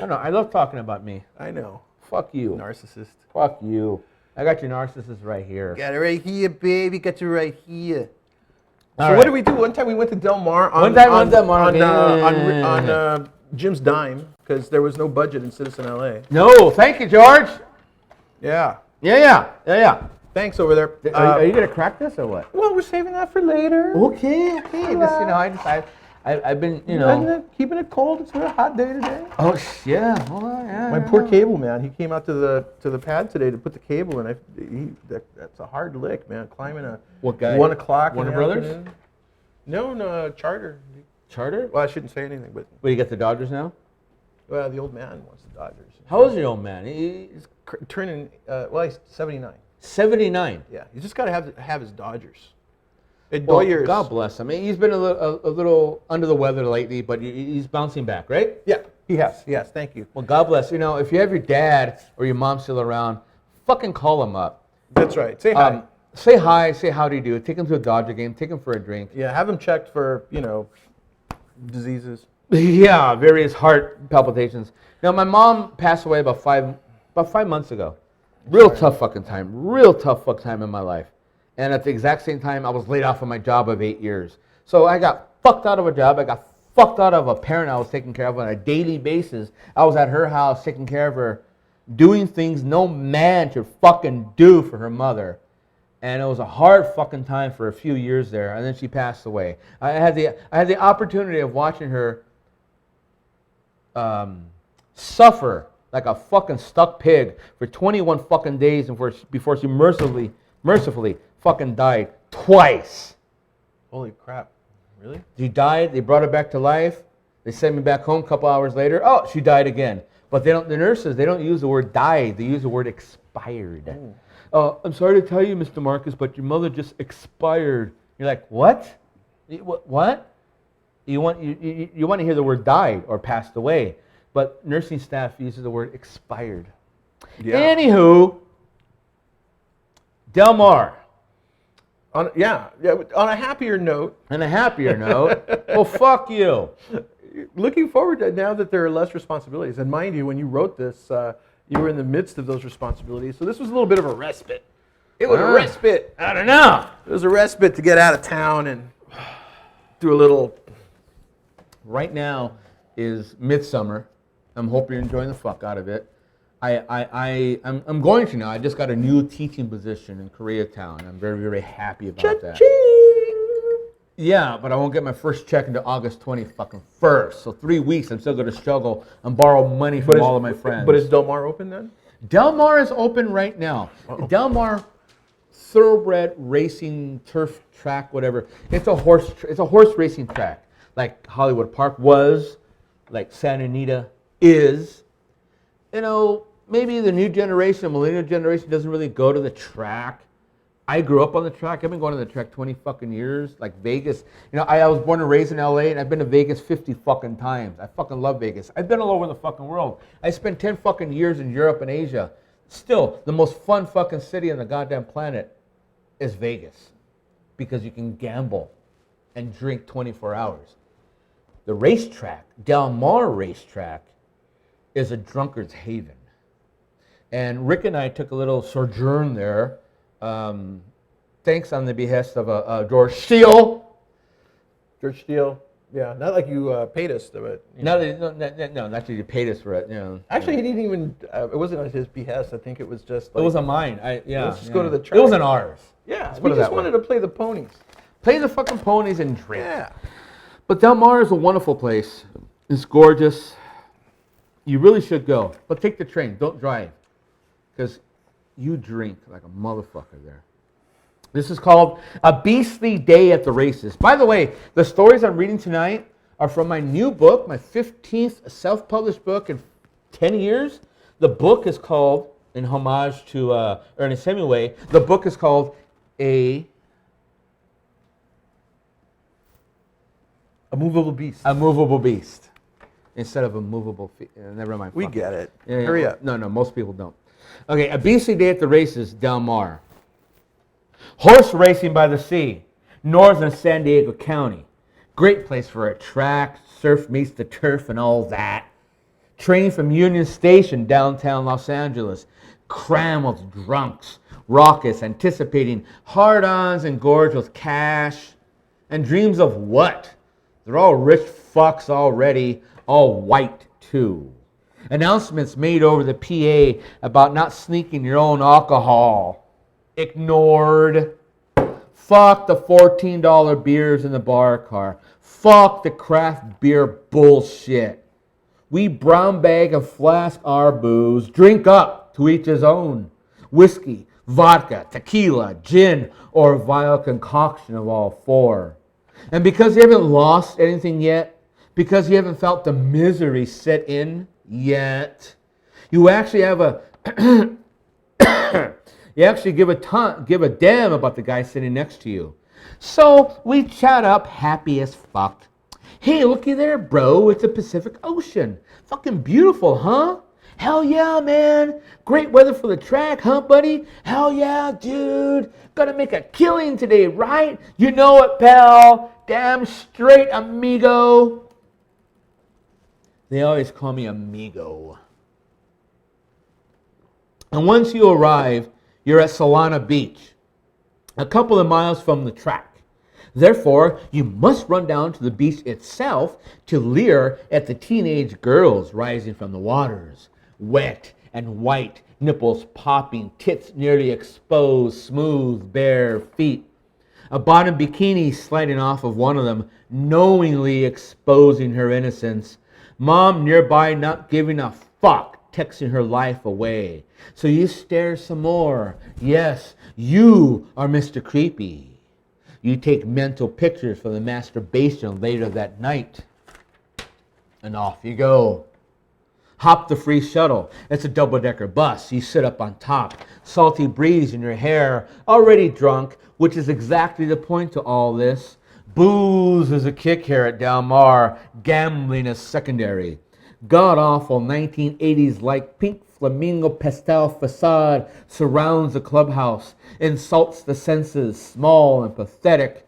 don't know. I love talking about me. I know. Fuck you. Narcissist. Fuck you. I got your narcissist right here. Got it right here, baby. Got you right here. All so right. What did we do? One time we went to Del Mar on Jim's dime, because there was no budget in Citizen LA. No, thank you, George. Yeah. Yeah. Thanks over there. Are you gonna crack this or what? Well, we're saving that for later. Okay. Just, I've been, keeping it cold. It's been a hot day today. Oh yeah. Well, yeah. My poor cable man. He came out to the pad today to put the cable in. That's a hard lick, man. Climbing a what guy? 1 o'clock. Warner Brothers? Afternoon. No, Charter. Charter? Well, I shouldn't say anything, but. Well, you got the Dodgers now? Well, the old man wants the Dodgers. How old is your old man? He's turning. He's 79. 79. Yeah, he's just got to have his Dodgers. Well, God bless him. I mean, he's been a little under the weather lately, but he's bouncing back, right? Yeah, he has. Yes, thank you. Well, God bless. You know, if you have your dad or your mom still around, fucking call him up. That's right. Say hi. Say hi. Say how do you do. Take him to a Dodger game. Take him for a drink. Yeah, have him checked for, diseases. Yeah, various heart palpitations. Now, my mom passed away about 5 months ago. Real tough fucking time. Real tough fucking time in my life. And at the exact same time, I was laid off of my job of 8 years. So I got fucked out of a job. I got fucked out of a parent I was taking care of on a daily basis. I was at her house taking care of her, doing things no man should fucking do for her mother. And it was a hard fucking time for a few years there. And then she passed away. I had the opportunity of watching her suffer like a fucking stuck pig for 21 fucking days before she mercifully fucking died twice. Holy crap. Really? She died. They brought her back to life. They sent me back home a couple hours later. Oh, she died again. But the nurses, they don't use the word died. They use the word expired. I'm sorry to tell you, Mr. Marcus, but your mother just expired. You're like, what? What? You want to hear the word died or passed away. But nursing staff uses the word expired. Yeah. Anywho, Del Mar. On a happier note. Well, fuck you. Looking forward to now that there are less responsibilities. And mind you, when you wrote this, you were in the midst of those responsibilities. So this was a little bit of a respite. It was a respite. I don't know. It was a respite to get out of town and do a little. Right now is midsummer. I'm hoping you're enjoying the fuck out of it. I'm going to now. I just got a new teaching position in Koreatown. I'm very, very happy about that. Yeah, but I won't get my first check until August 21st. So 3 weeks, I'm still going to struggle and borrow money from all of my friends. But is Del Mar open then? Del Mar is open right now. Uh-oh. Del Mar thoroughbred racing turf track, whatever. It's a horse racing track, like Hollywood Park was, like Santa Anita is. Maybe the new generation, millennial generation, doesn't really go to the track. I grew up on the track. I've been going to the track 20 fucking years, like Vegas. I was born and raised in LA, and I've been to Vegas 50 fucking times. I fucking love Vegas. I've been all over the fucking world. I spent 10 fucking years in Europe and Asia. Still, the most fun fucking city on the goddamn planet is Vegas, because you can gamble and drink 24 hours. The racetrack, Del Mar racetrack, is a drunkard's haven. And Rick and I took a little sojourn there, thanks on the behest of George Steele. George Steele, yeah. Not like you paid us, but... No, not that you paid us for it. Actually, he didn't even... it wasn't on his behest. I think it was just... Like, it was on mine. Let's just go to the track. It wasn't ours. Yeah, we just wanted to play the ponies. Play the fucking ponies and drink. Yeah. But Del Mar is a wonderful place. It's gorgeous. You really should go. But take the train. Don't drive. Because you drink like a motherfucker there. This is called A Beastly Day at the Races. By the way, the stories I'm reading tonight are from my new book, my 15th self-published book in 10 years. The book is called, in homage to Ernest Hemingway, the book is called A Movable Beast. A Movable Beast. Instead of a movable never mind. We get it. Yeah, Hurry up. No, most people don't. Okay, A Beastly Day at the Races, Del Mar. Horse racing by the sea, northern San Diego County. Great place for a track, surf meets the turf and all that. Train from Union Station, downtown Los Angeles. Crammed with drunks, raucous, anticipating hard-ons and gorged with cash. And dreams of what? They're all rich fucks already, all white too. Announcements made over the PA about not sneaking your own alcohol. Ignored. Fuck the $14 beers in the bar car. Fuck the craft beer bullshit. We brown bag and flask our booze. Drink up, to each his own. Whiskey, vodka, tequila, gin, or vile concoction of all four. And because you haven't lost anything yet, because you haven't felt the misery set in yet, you actually have a You actually give a damn about the guy sitting next to you. So we chat up happy as fuck. Hey, looky there, bro. It's the Pacific Ocean. Fucking beautiful, huh? Hell yeah, man. Great weather for the track, huh, buddy? Hell yeah, dude. Gonna make a killing today, right? You know it, pal. Damn straight, amigo. They always call me amigo. And once you arrive, you're at Solana Beach, a couple of miles from the track. Therefore, you must run down to the beach itself to leer at the teenage girls rising from the waters. Wet and white, nipples popping, tits nearly exposed, smooth, bare feet. A bottom bikini sliding off of one of them, knowingly exposing her innocence. Mom nearby not giving a fuck, texting her life away. So you stare some more. Yes, you are Mr. Creepy. You take mental pictures for the masturbation later that night. And off you go. Hop the free shuttle. It's a double-decker bus. You sit up on top. Salty breeze in your hair. Already drunk, which is exactly the point to all this. Booze is a kick here at Del Mar. Gambling is secondary. God-awful 1980s-like pink flamingo pastel facade surrounds the clubhouse, insults the senses, small and pathetic,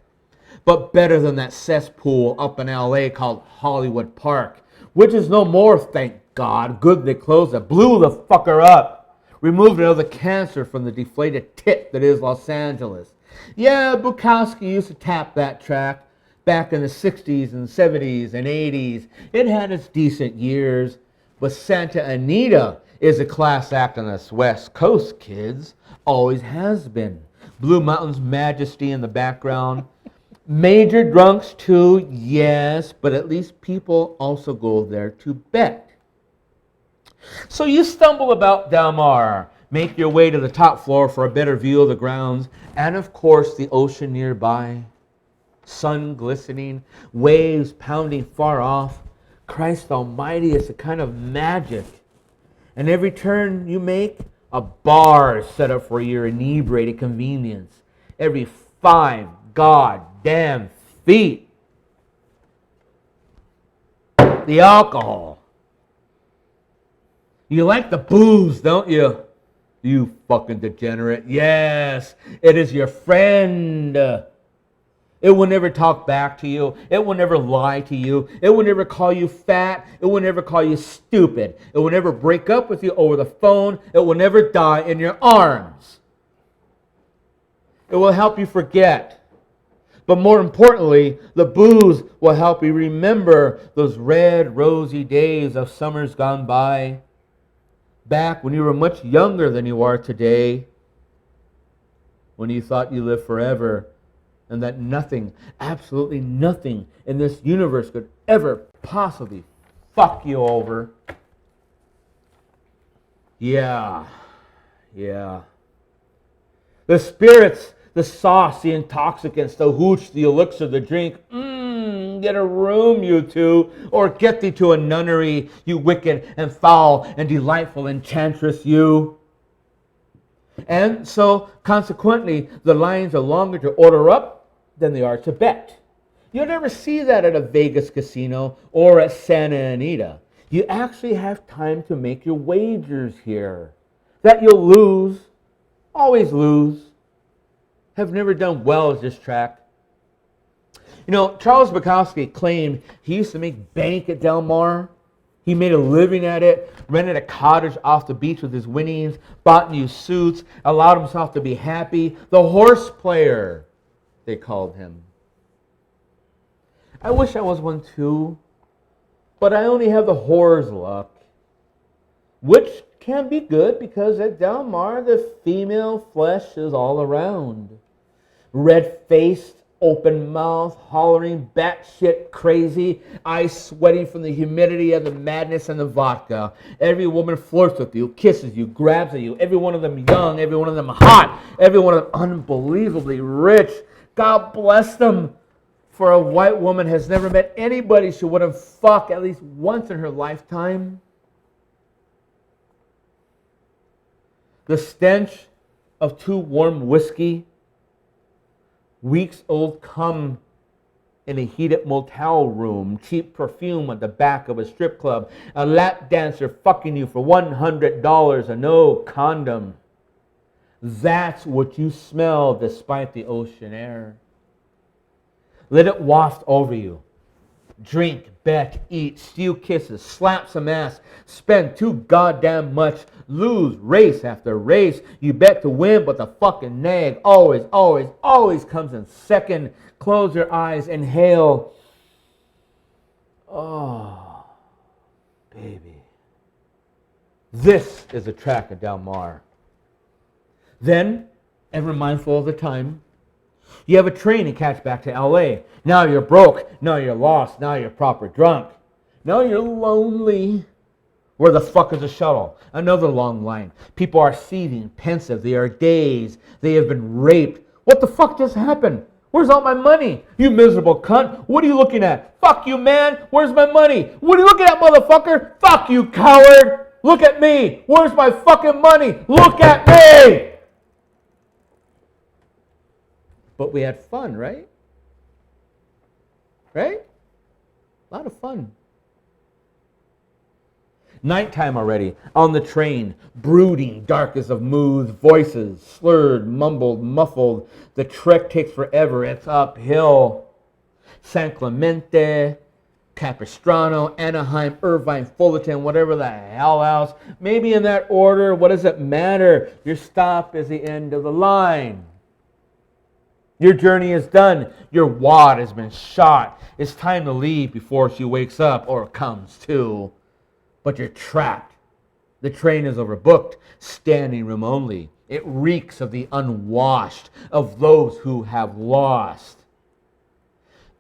but better than that cesspool up in LA called Hollywood Park, which is no more, thank God. Good they closed it. Blew the fucker up. Removed another cancer from the deflated tit that is Los Angeles. Yeah, Bukowski used to tap that track back in the 60s and 70s and 80s. It had its decent years, but Santa Anita is a class act on the West Coast, kids. Always has been. Blue Mountain's majesty in the background. Major drunks too, yes, but at least people also go there to bet. So you stumble about Del Mar, make your way to the top floor for a better view of the grounds, and of course the ocean nearby. Sun glistening, waves pounding far off. Christ almighty, it's a kind of magic. And every turn you make, a bar is set up for your inebriated convenience. Every 5 goddamn feet. The alcohol. You like the booze, don't you? You fucking degenerate. Yes, it is your friend. It will never talk back to you. It will never lie to you. It will never call you fat. It will never call you stupid. It will never break up with you over the phone. It will never die in your arms. It will help you forget. But more importantly, the booze will help you remember those red, rosy days of summers gone by. Back when you were much younger than you are today. When you thought you lived forever. And that nothing, absolutely nothing in this universe could ever possibly fuck you over. Yeah. The spirits, the sauce, the intoxicants, the hooch, the elixir, the drink. Get a room, you two, or get thee to a nunnery, you wicked and foul and delightful enchantress, you. And so, consequently, the lines are longer to order up than they are to bet. You'll never see that at a Vegas casino or at Santa Anita. You actually have time to make your wagers here. That you'll lose, always lose. Have never done well at this track. You know, Charles Bukowski claimed he used to make bank at Del Mar. He made a living at it, rented a cottage off the beach with his winnings, bought new suits, allowed himself to be happy. The horse player, they called him. I wish I was one too, but I only have the whore's luck, which can be good because at Del Mar the female flesh is all around. Red-faced, open mouth, hollering, batshit crazy, eyes sweating from the humidity of the madness and the vodka. Every woman flirts with you, kisses you, grabs at you. Every one of them young, every one of them hot, every one of them unbelievably rich. God bless them. For a white woman has never met anybody she wouldn't fuck at least once in her lifetime. The stench of too warm whiskey, weeks old cum in a heated motel room, cheap perfume at the back of a strip club, a lap dancer fucking you for $100 and no condom. That's what you smell despite the ocean air. Let it waft over you. Drink, bet, eat, steal kisses, slap some ass, spend too goddamn much, lose race after race. You bet to win, but the fucking nag always, always, always comes in second. Close your eyes, inhale. Oh, baby. This is a track of Del Mar. Then, ever mindful of the time, you have a train to catch back to LA. Now you're broke. Now you're lost. Now you're proper drunk. Now you're lonely. Where the fuck is the shuttle? Another long line. People are seething, pensive. They are dazed. They have been raped. What the fuck just happened? Where's all my money? You miserable cunt. What are you looking at? Fuck you, man. Where's my money? What are you looking at, motherfucker? Fuck you, coward. Look at me. Where's my fucking money? Look at me. But we had fun, right? Right? A lot of fun. Nighttime already, on the train, brooding, darkest of moods, voices, slurred, mumbled, muffled. The trek takes forever, it's uphill. San Clemente, Capistrano, Anaheim, Irvine, Fullerton, whatever the hell else. Maybe in that order, what does it matter? Your stop is the end of the line. Your journey is done. Your wad has been shot. It's time to leave before she wakes up or comes to. But you're trapped. The train is overbooked. Standing room only. It reeks of the unwashed, of those who have lost.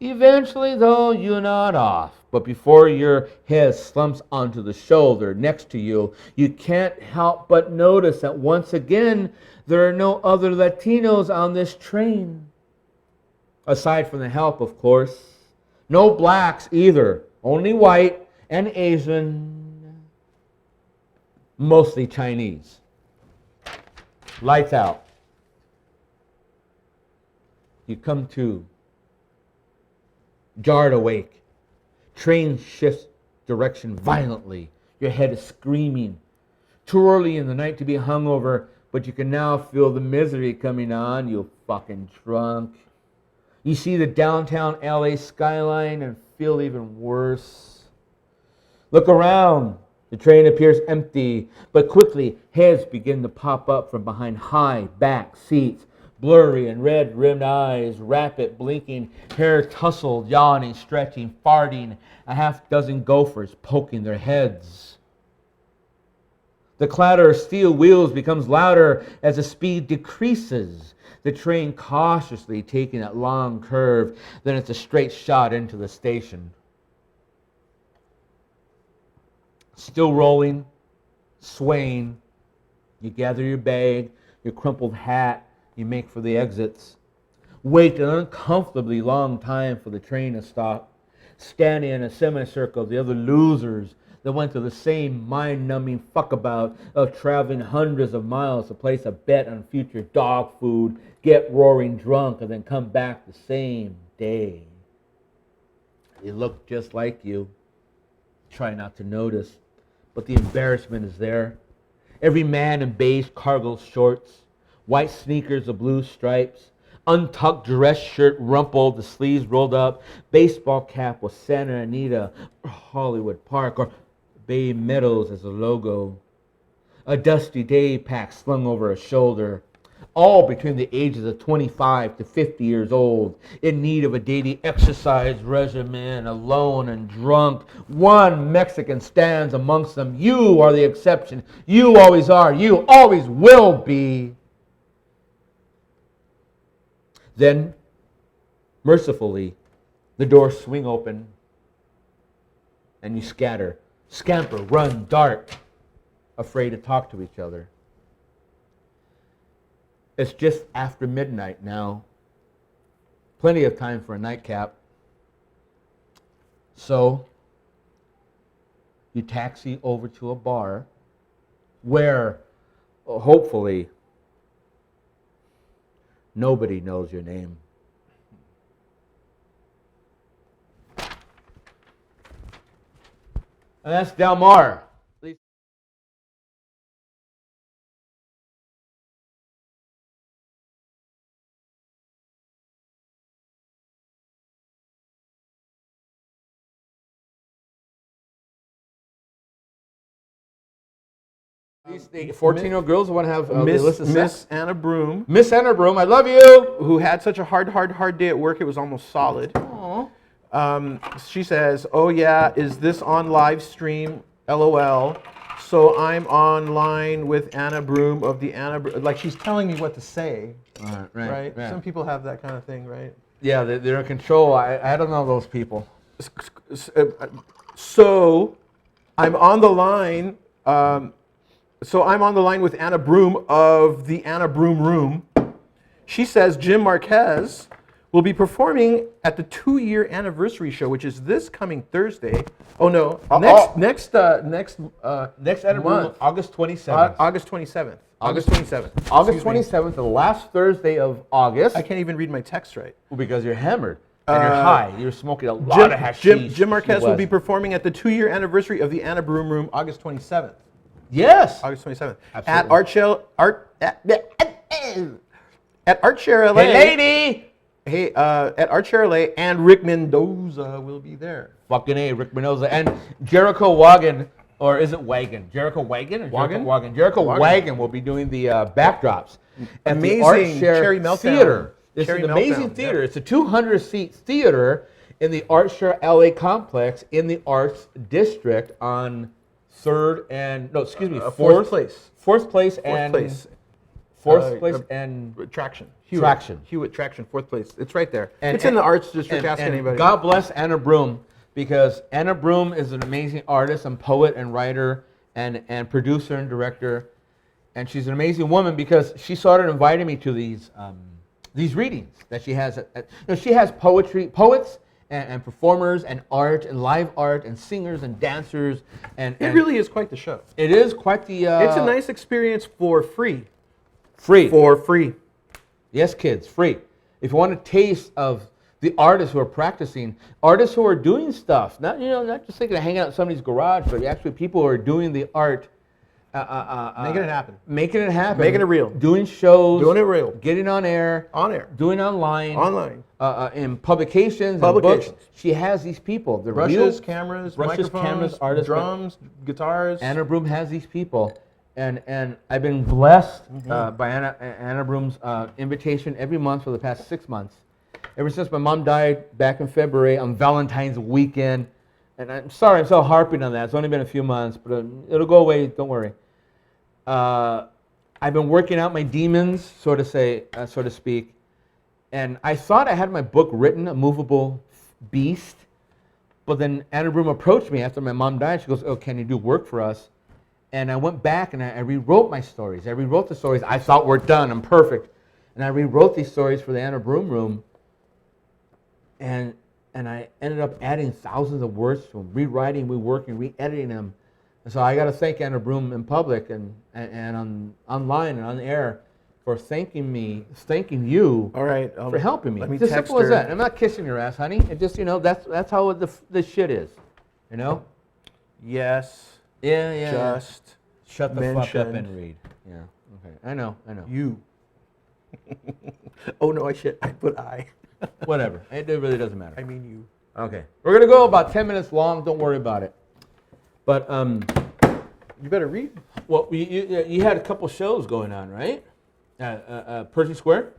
Eventually, though, you're not off. But before your head slumps onto the shoulder next to you, you can't help but notice that once again, there are no other Latinos on this train. Aside from the help, of course. No blacks either. Only white and Asian. Mostly Chinese. Lights out. You come to. Jarred awake. Train shifts direction violently. Your head is screaming. Too early in the night to be hungover, but you can now feel the misery coming on, you fucking drunk. You see the downtown LA skyline and feel even worse. Look around. The train appears empty, but quickly heads begin to pop up from behind high back seats. Blurry and red-rimmed eyes, rapid blinking, hair tousled, yawning, stretching, farting, a half dozen gophers poking their heads. The clatter of steel wheels becomes louder as the speed decreases. The train cautiously taking that long curve, then it's a straight shot into the station. Still rolling, swaying, you gather your bag, your crumpled hat, you make for the exits. Wait an uncomfortably long time for the train to stop. Standing in a semicircle, the other losers that went through the same mind-numbing fuckabout of traveling hundreds of miles to place a bet on future dog food, get roaring drunk, and then come back the same day. They look just like you. Try not to notice, but the embarrassment is there. Every man in beige cargo shorts, white sneakers of blue stripes, untucked dress shirt rumpled, the sleeves rolled up, baseball cap with Santa Anita or Hollywood Park or Bay Meadows as a logo. A dusty day pack slung over a shoulder. All between the ages of 25 to 50 years old, in need of a daily exercise regimen, alone and drunk. One Mexican stands amongst them. You are the exception. You always are. You always will be. Then, mercifully, the doors swing open and you scatter, scamper, run, dart, afraid to talk to each other. It's just after midnight now. Plenty of time for a nightcap. So, you taxi over to a bar where, hopefully, Nobody knows your name. And that's Del Mar. These 14-year-old girls want to have Miss Anna Broom. Miss Anna Broom, I love you. Who had such a hard day at work, it was almost solid. She says, oh yeah, is this on live stream? LOL. So I'm online with Anna Broom of the Anna Broom. Like she's telling me what to say. Right? Some people have that kind of thing, right? Yeah, they're in control. I don't know those people. So I'm on the line. So I'm on the line with Anna Broom of the Anna Broom Room. She says Jim Marquez will be performing at the 2-year anniversary show, which is this coming Thursday. Oh no, next Anna Broom, August 27th. August 27th. August 27th. August 27th, the last Thursday of August. I can't even read my text right. Well, because you're hammered and you're high. You're smoking a lot of hashish. Jim Marquez will be performing at the 2-year anniversary of the Anna Broom Room, August 27th. Yes. August 27th. Absolutely. At Artshare LA. Hey, lady. Hey, at Artshare LA, and Rick Mendoza will be there. Fucking A, Rick Mendoza. And Jericho Wagon, or is it Wagon? Jericho Wagon or Wagon? Wagon? Jericho Wagon will be doing the backdrops. Amazing Cherry Meltdown Theater. It's Cherry an amazing Meltdown, theater. It's a 200-seat theater in the Artshare LA complex in the Arts District on 4th place. Fourth place and Traction. Hewitt Traction, 4th place. It's right there. It's in the Arts District. Ask anybody. God bless Anna Broom, because Anna Broom is an amazing artist and poet and writer and producer and director, and she's an amazing woman because she started inviting me to these readings that she has. She has poets and performers and art and live art and singers and dancers and it really is quite the show. It is quite the. It's a nice experience for free. For free. Yes, kids, free. If you want a taste of the artists who are practicing, artists who are doing stuff, not just thinking of hanging out in somebody's garage, but actually people who are doing the art. Making it happen. Making it happen. Making it real. Doing shows. Doing it real. Getting on air. Doing online. In publications. And books. She has these people. The brushes, cameras, microphones, artists, drums, guitars. Anna Broom has these people. And I've been blessed by Anna Broom's invitation every month for the past 6 months. Ever since my mom died back in February on Valentine's weekend. And I'm sorry I'm so harping on that. It's only been a few months, but it'll go away. Don't worry. I've been working out my demons, so to speak. And I thought I had my book written, A Movable Beast. But then Anna Broom approached me after my mom died. She goes, oh, can you do work for us? And I went back and I rewrote my stories. I rewrote the stories I thought were done. I'm perfect. And I rewrote these stories for the Anna Broom Room. And I ended up adding thousands of words to them, rewriting, reworking, re-editing them. And so I got to thank Anna Broom in public and online and on air for thanking you for helping me. It's as simple as that. I'm not kissing your ass, honey. It just, that's how the shit is, Yes. Yeah. Just shut the fuck up and read. Yeah. Okay. I know. You. Oh no, I put I. Whatever. It really doesn't matter. I mean you. Okay. We're gonna go about 10 minutes long. Don't worry about it. But you better read. Well, you had a couple shows going on, right? Pershing Square.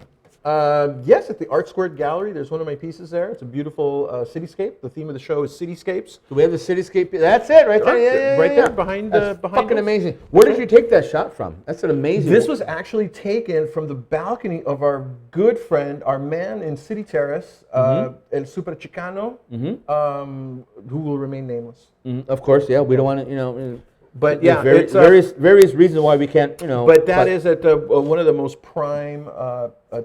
Yes, at the Art Squared Gallery. There's one of my pieces there. It's a beautiful cityscape. The theme of the show is cityscapes. Do we have the cityscape? That's it, right there. Yeah, right there behind. That's fucking us. amazing. Where did you take that shot from? That's an amazing. This was actually taken from the balcony of our good friend, our man in City Terrace, El Super Chicano, who will remain nameless. Of course, yeah. We don't want to, But yeah, it's various reasons why we can't, But that is at one of the most prime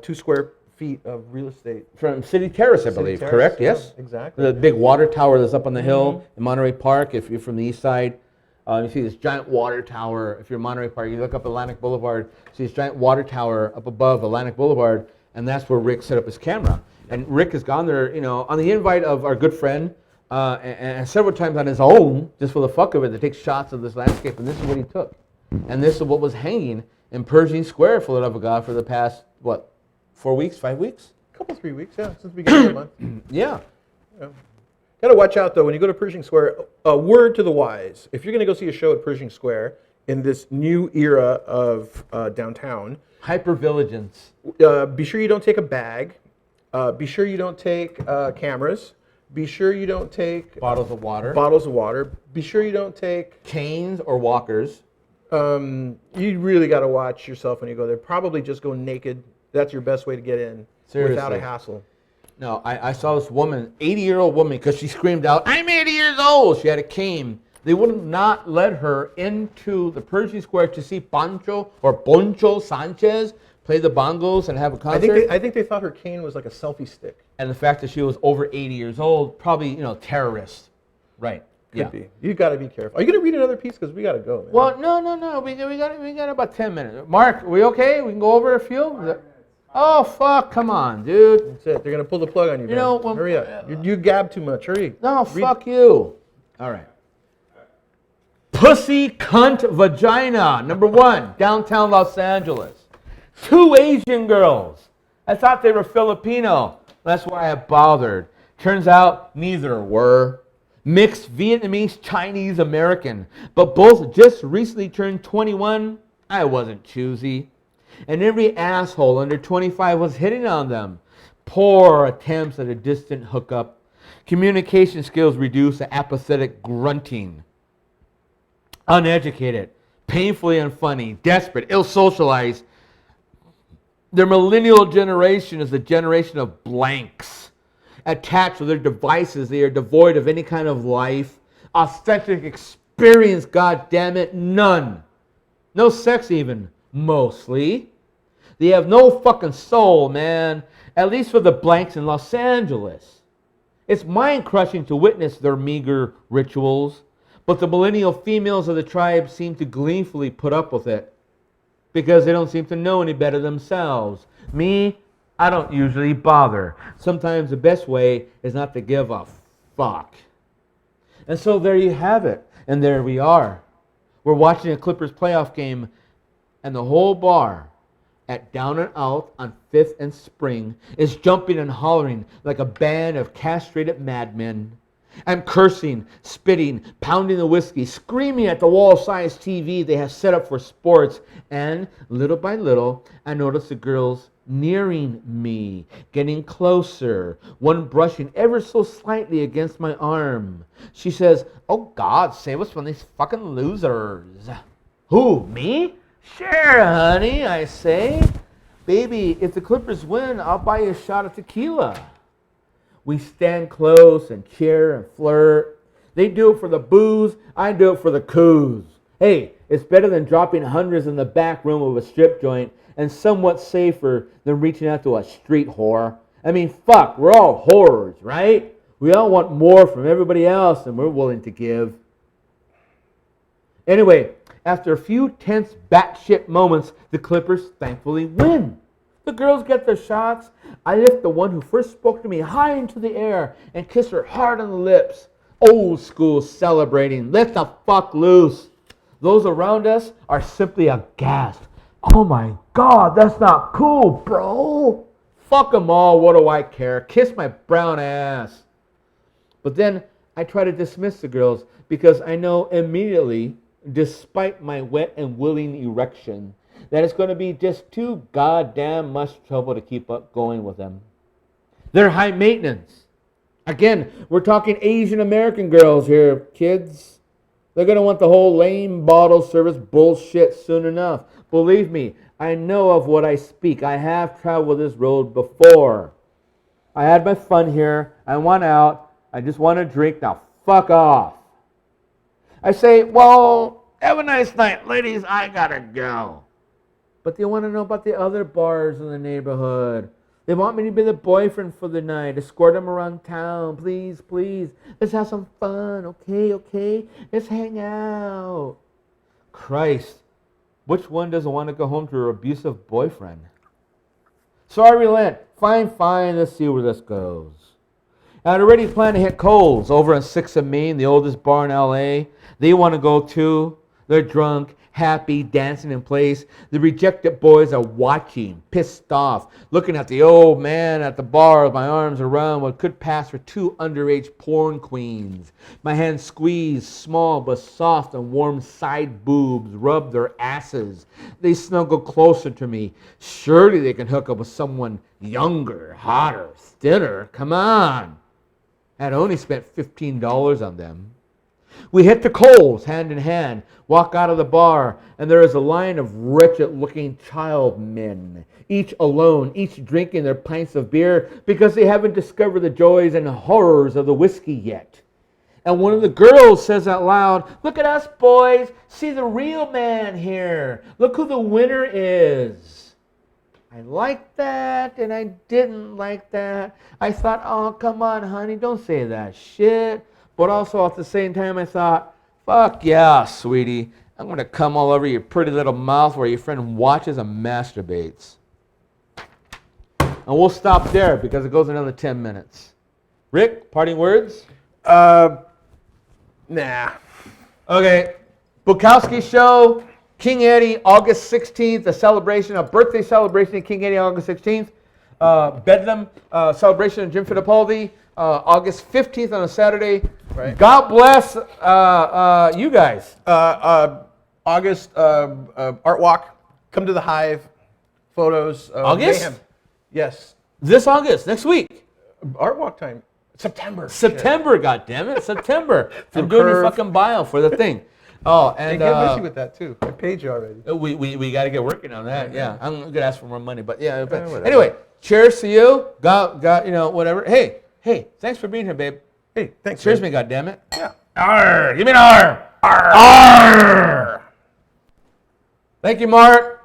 2 square feet of real estate. From City Terrace, I believe, correct? Yes? Exactly. The big water tower that's up on the hill in Monterey Park, if you're from the east side. You see this giant water tower. If you're in Monterey Park, you look up Atlantic Boulevard, see this giant water tower up above Atlantic Boulevard. And that's where Rick set up his camera. And Rick has gone there, on the invite of our good friend, and several times on his own, just for the fuck of it, to take shots of this landscape. And this is what he took. And this is what was hanging in Pershing Square, for the love of God, for the past, 4 weeks, 5 weeks? A couple, 3 weeks, yeah, since the beginning of the month. Yeah. Got to watch out, though, when you go to Pershing Square. A word to the wise. If you're going to go see a show at Pershing Square in this new era of downtown, hypervigilance. Be sure you don't take a bag. Be sure you don't take cameras. Be sure you don't take bottles of water. Be sure you don't take canes or walkers. You really got to watch yourself when you go there. Probably just go naked. That's your best way to get in. Seriously. Without a hassle. No, I saw this woman, 80-year-old woman, because she screamed out, "I'm 80 years old." She had a cane. They would not let her into the Pershing Square to see Poncho Sanchez play the bongos and have a concert. I think they thought her cane was like a selfie stick. And the fact that she was over 80 years old, probably, terrorist. Right. Could be. You got to be careful. Are you going to read another piece? Because we got to go, man. Well, no. We got about 10 minutes. Mark, are we okay? We can go over a few? Oh, fuck. Come on, dude. That's it. They're going to pull the plug on you, man. Hurry up. You gab too much. Hurry. No, fuck you. All right. Pussy cunt vagina. Number 1, downtown Los Angeles. 2 Asian girls. I thought they were Filipino. That's why I bothered. Turns out neither were. Mixed Vietnamese, Chinese, American. But both just recently turned 21. I wasn't choosy. And every asshole under 25 was hitting on them. Poor attempts at a distant hookup. Communication skills reduced to apathetic grunting. Uneducated, painfully unfunny, desperate, ill-socialized. Their millennial generation is the generation of blanks. Attached to their devices, they are devoid of any kind of life, authentic experience, God damn it, none. No sex even, mostly. They have no fucking soul, man, at least for the blanks in Los Angeles. It's mind-crushing to witness their meager rituals, but the millennial females of the tribe seem to gleefully put up with it because they don't seem to know any better themselves. Me, I don't usually bother. Sometimes the best way is not to give a fuck. And so there you have it. And there we are. We're watching a Clippers playoff game, and the whole bar at Down and Out on 5th and Spring is jumping and hollering like a band of castrated madmen. I'm cursing, spitting, pounding the whiskey, screaming at the wall-sized TV they have set up for sports. And little by little, I notice the girls nearing me, getting closer, one brushing ever so slightly against my arm. She says, "Oh God, save us from these fucking losers." Who, me? Sure, honey, I say. Baby, if the Clippers win, I'll buy you a shot of tequila. We stand close and cheer and flirt. They do it for the booze, I do it for the coos. Hey, it's better than dropping hundreds in the back room of a strip joint and somewhat safer than reaching out to a street whore. I mean, fuck, we're all whores, right? We all want more from everybody else than we're willing to give. Anyway, after a few tense batshit moments, the Clippers thankfully win. The girls get their shots. I lift the one who first spoke to me high into the air and kiss her hard on the lips. Old school celebrating. Let the fuck loose. Those around us are simply aghast. Oh my God, that's not cool, bro. Fuck them all, what do I care? Kiss my brown ass. But then I try to dismiss the girls because I know immediately, despite my wet and willing erection, that it's going to be just too goddamn much trouble to keep up going with them. They're high maintenance. Again, we're talking Asian American girls here, kids. They're going to want the whole lame bottle service bullshit soon enough. Believe me, I know of what I speak. I have traveled this road before. I had my fun here. I want out. I just want to drink. Now fuck off. I say, well, have a nice night. Ladies, I gotta go. But they want to know about the other bars in the neighborhood. They want me to be the boyfriend for the night, escort them around town. Please, please, let's have some fun, okay? Let's hang out. Christ, which one doesn't want to go home to her abusive boyfriend? So I relent. Fine, let's see where this goes. I'd already planned to hit Coles over on 6th and Main, the oldest bar in L.A. They want to go too. They're drunk, happy, dancing in place. The rejected boys are watching, pissed off, looking at the old man at the bar with my arms around what could pass for 2 underage porn queens. My hands squeezed, small but soft and warm side boobs rub their asses. They snuggle closer to me. Surely they can hook up with someone younger, hotter, thinner. Come on. I'd only spent $15 on them. We hit the Coles hand in hand, walk out of the bar, and there is a line of wretched-looking child men, each alone, each drinking their pints of beer because they haven't discovered the joys and horrors of the whiskey yet. And one of the girls says out loud, "Look at us, boys. See the real man here. Look who the winner is." I liked that, and I didn't like that. I thought, oh, come on, honey, don't say that shit. But also at the same time, I thought, fuck yeah, sweetie. I'm going to come all over your pretty little mouth where your friend watches and masturbates. And we'll stop there because it goes another 10 minutes. Rick, parting words? Nah. Okay. Bukowski Show, King Eddie, August 16th, a birthday celebration of King Eddie, August 16th. Bedlam celebration of Jim Fittipaldi, August 15th on a Saturday. Right. God bless you guys. August Art Walk. Come to the Hive. Photos. August? Mayhem. Yes. This August, next week. Art Walk time. September, goddammit, September. I'm doing your fucking bio for the thing. Oh, and they get busy with that too. I paid you already. We got to get working on that. Yeah, I'm gonna ask for more money, but yeah. Whatever. Anyway, cheers to you. Got whatever. Hey, thanks for being here, babe. Hey, thanks. Cheers, babe. me, goddammit. Yeah. Arr, give me an R. Arr. Arr. Thank you, Mark.